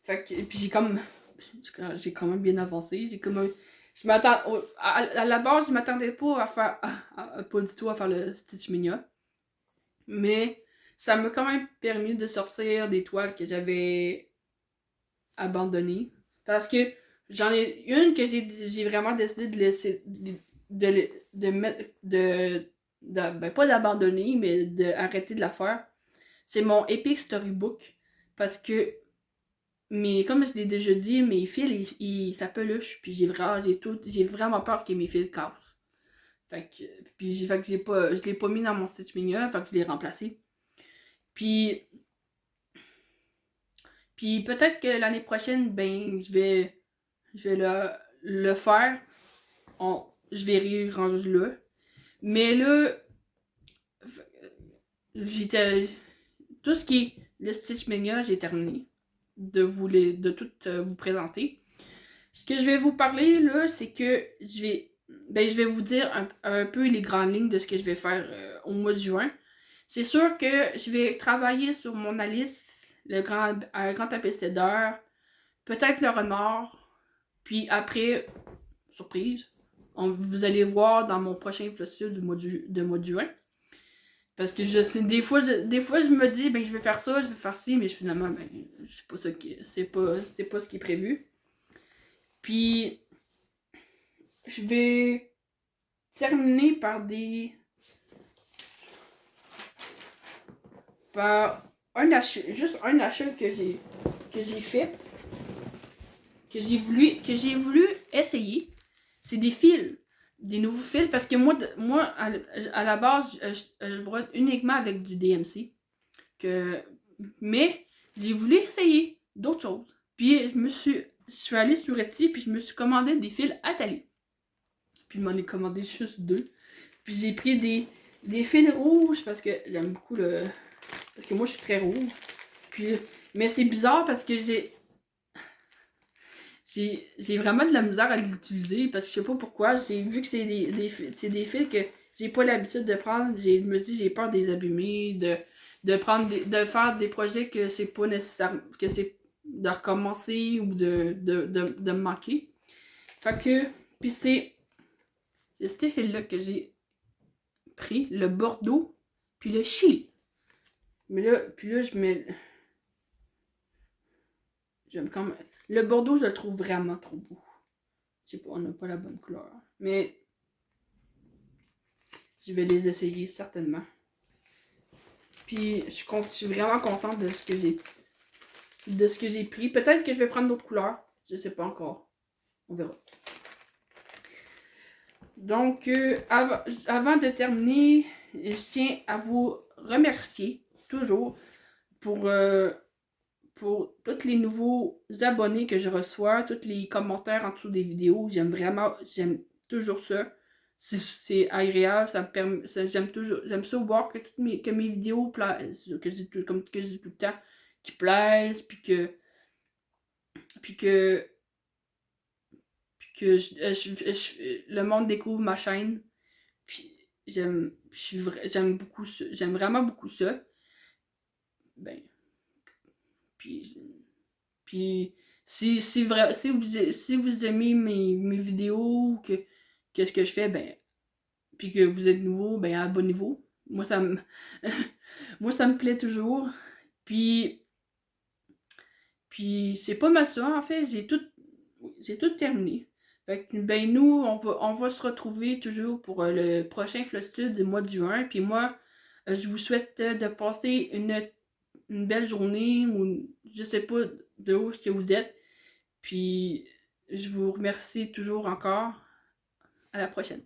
Fait que puis j'ai quand même bien avancé. Je m'attends à la base, je m'attendais pas à faire pas du tout à faire le Stitch Mania. Mais ça m'a quand même permis de sortir des toiles que j'avais abandonnées. Parce que j'en ai une que j'ai vraiment décidé de laisser de mettre ben pas d'abandonner, mais d'arrêter de la faire. C'est mon Epic Storybook. Parce que comme je l'ai déjà dit, mes fils, ça peluche. Puis j'ai vraiment peur que mes fils cassent. Fait que, fait que je l'ai pas mis dans mon Stitch Mania, fait que je l'ai remplacé. Puis peut-être que l'année prochaine, ben, je vais le faire. Je vais rire rendu là. Mais là, tout ce qui est le Stitch Mania, j'ai terminé de tout vous présenter. Ce que je vais vous parler là, c'est que je vais vous dire un peu les grandes lignes de ce que je vais faire au mois de juin. C'est sûr que je vais travailler sur mon Alice, un grand abécédaire, peut-être le renard, puis après, surprise, vous allez voir dans mon prochain flossul de mois de juin. Parce que des fois, je me dis, ben, je vais faire ça, je vais faire ci, mais finalement, ben, c'est pas ça c'est pas ce qui est prévu. Puis, je vais terminer par un achat, juste un achat que j'ai fait, que j'ai voulu essayer. C'est des fils, des nouveaux fils, parce que moi à la base, je brode uniquement avec du DMC. Mais j'ai voulu essayer d'autres choses. Puis je suis allée sur Etsy, puis je me suis commandé des fils Atali. Puis je m'en ai commandé juste 2. Puis j'ai pris des fils rouges parce que j'aime beaucoup le... Parce que moi je suis très rouge. Puis, mais c'est bizarre parce que j'ai vraiment de la misère à l'utiliser parce que je sais pas pourquoi. J'ai vu que c'est des fils que j'ai pas l'habitude de prendre. Je me dis j'ai peur de les abîmer, de faire des projets que c'est pas nécessaire, que c'est de recommencer ou de me manquer. Fait que, puis c'est ces fils-là que j'ai pris, le Bordeaux, puis le Chili. Mais là, je mets... J'aime quand même... Le Bordeaux, je le trouve vraiment trop beau. Je sais pas, on n'a pas la bonne couleur. Mais je vais les essayer certainement. Puis je suis vraiment contente de ce que j'ai pris. Peut-être que je vais prendre d'autres couleurs. Je sais pas encore. On verra. Donc, avant de terminer, je tiens à vous remercier toujours pour tous les nouveaux abonnés que je reçois, tous les commentaires en dessous des vidéos. J'aime toujours ça. C'est agréable, ça me permet, j'aime ça voir que que mes vidéos plaisent, que je dis tout le temps, qui plaisent, puis que le monde découvre ma chaîne. Puis j'aime vraiment beaucoup ça. Ben, puis, puis si vous aimez mes vidéos, que ce que je fais, ben, puis que vous êtes nouveau, ben abonnez-vous. Moi ça me moi ça me plaît toujours. Puis c'est pas mal ça en fait, j'ai tout terminé. Fait que ben nous on va se retrouver toujours pour le prochain Flostud du mois de juin. Puis moi je vous souhaite de passer une belle journée ou je sais pas de où est-ce que vous êtes. Puis je vous remercie toujours encore. À la prochaine.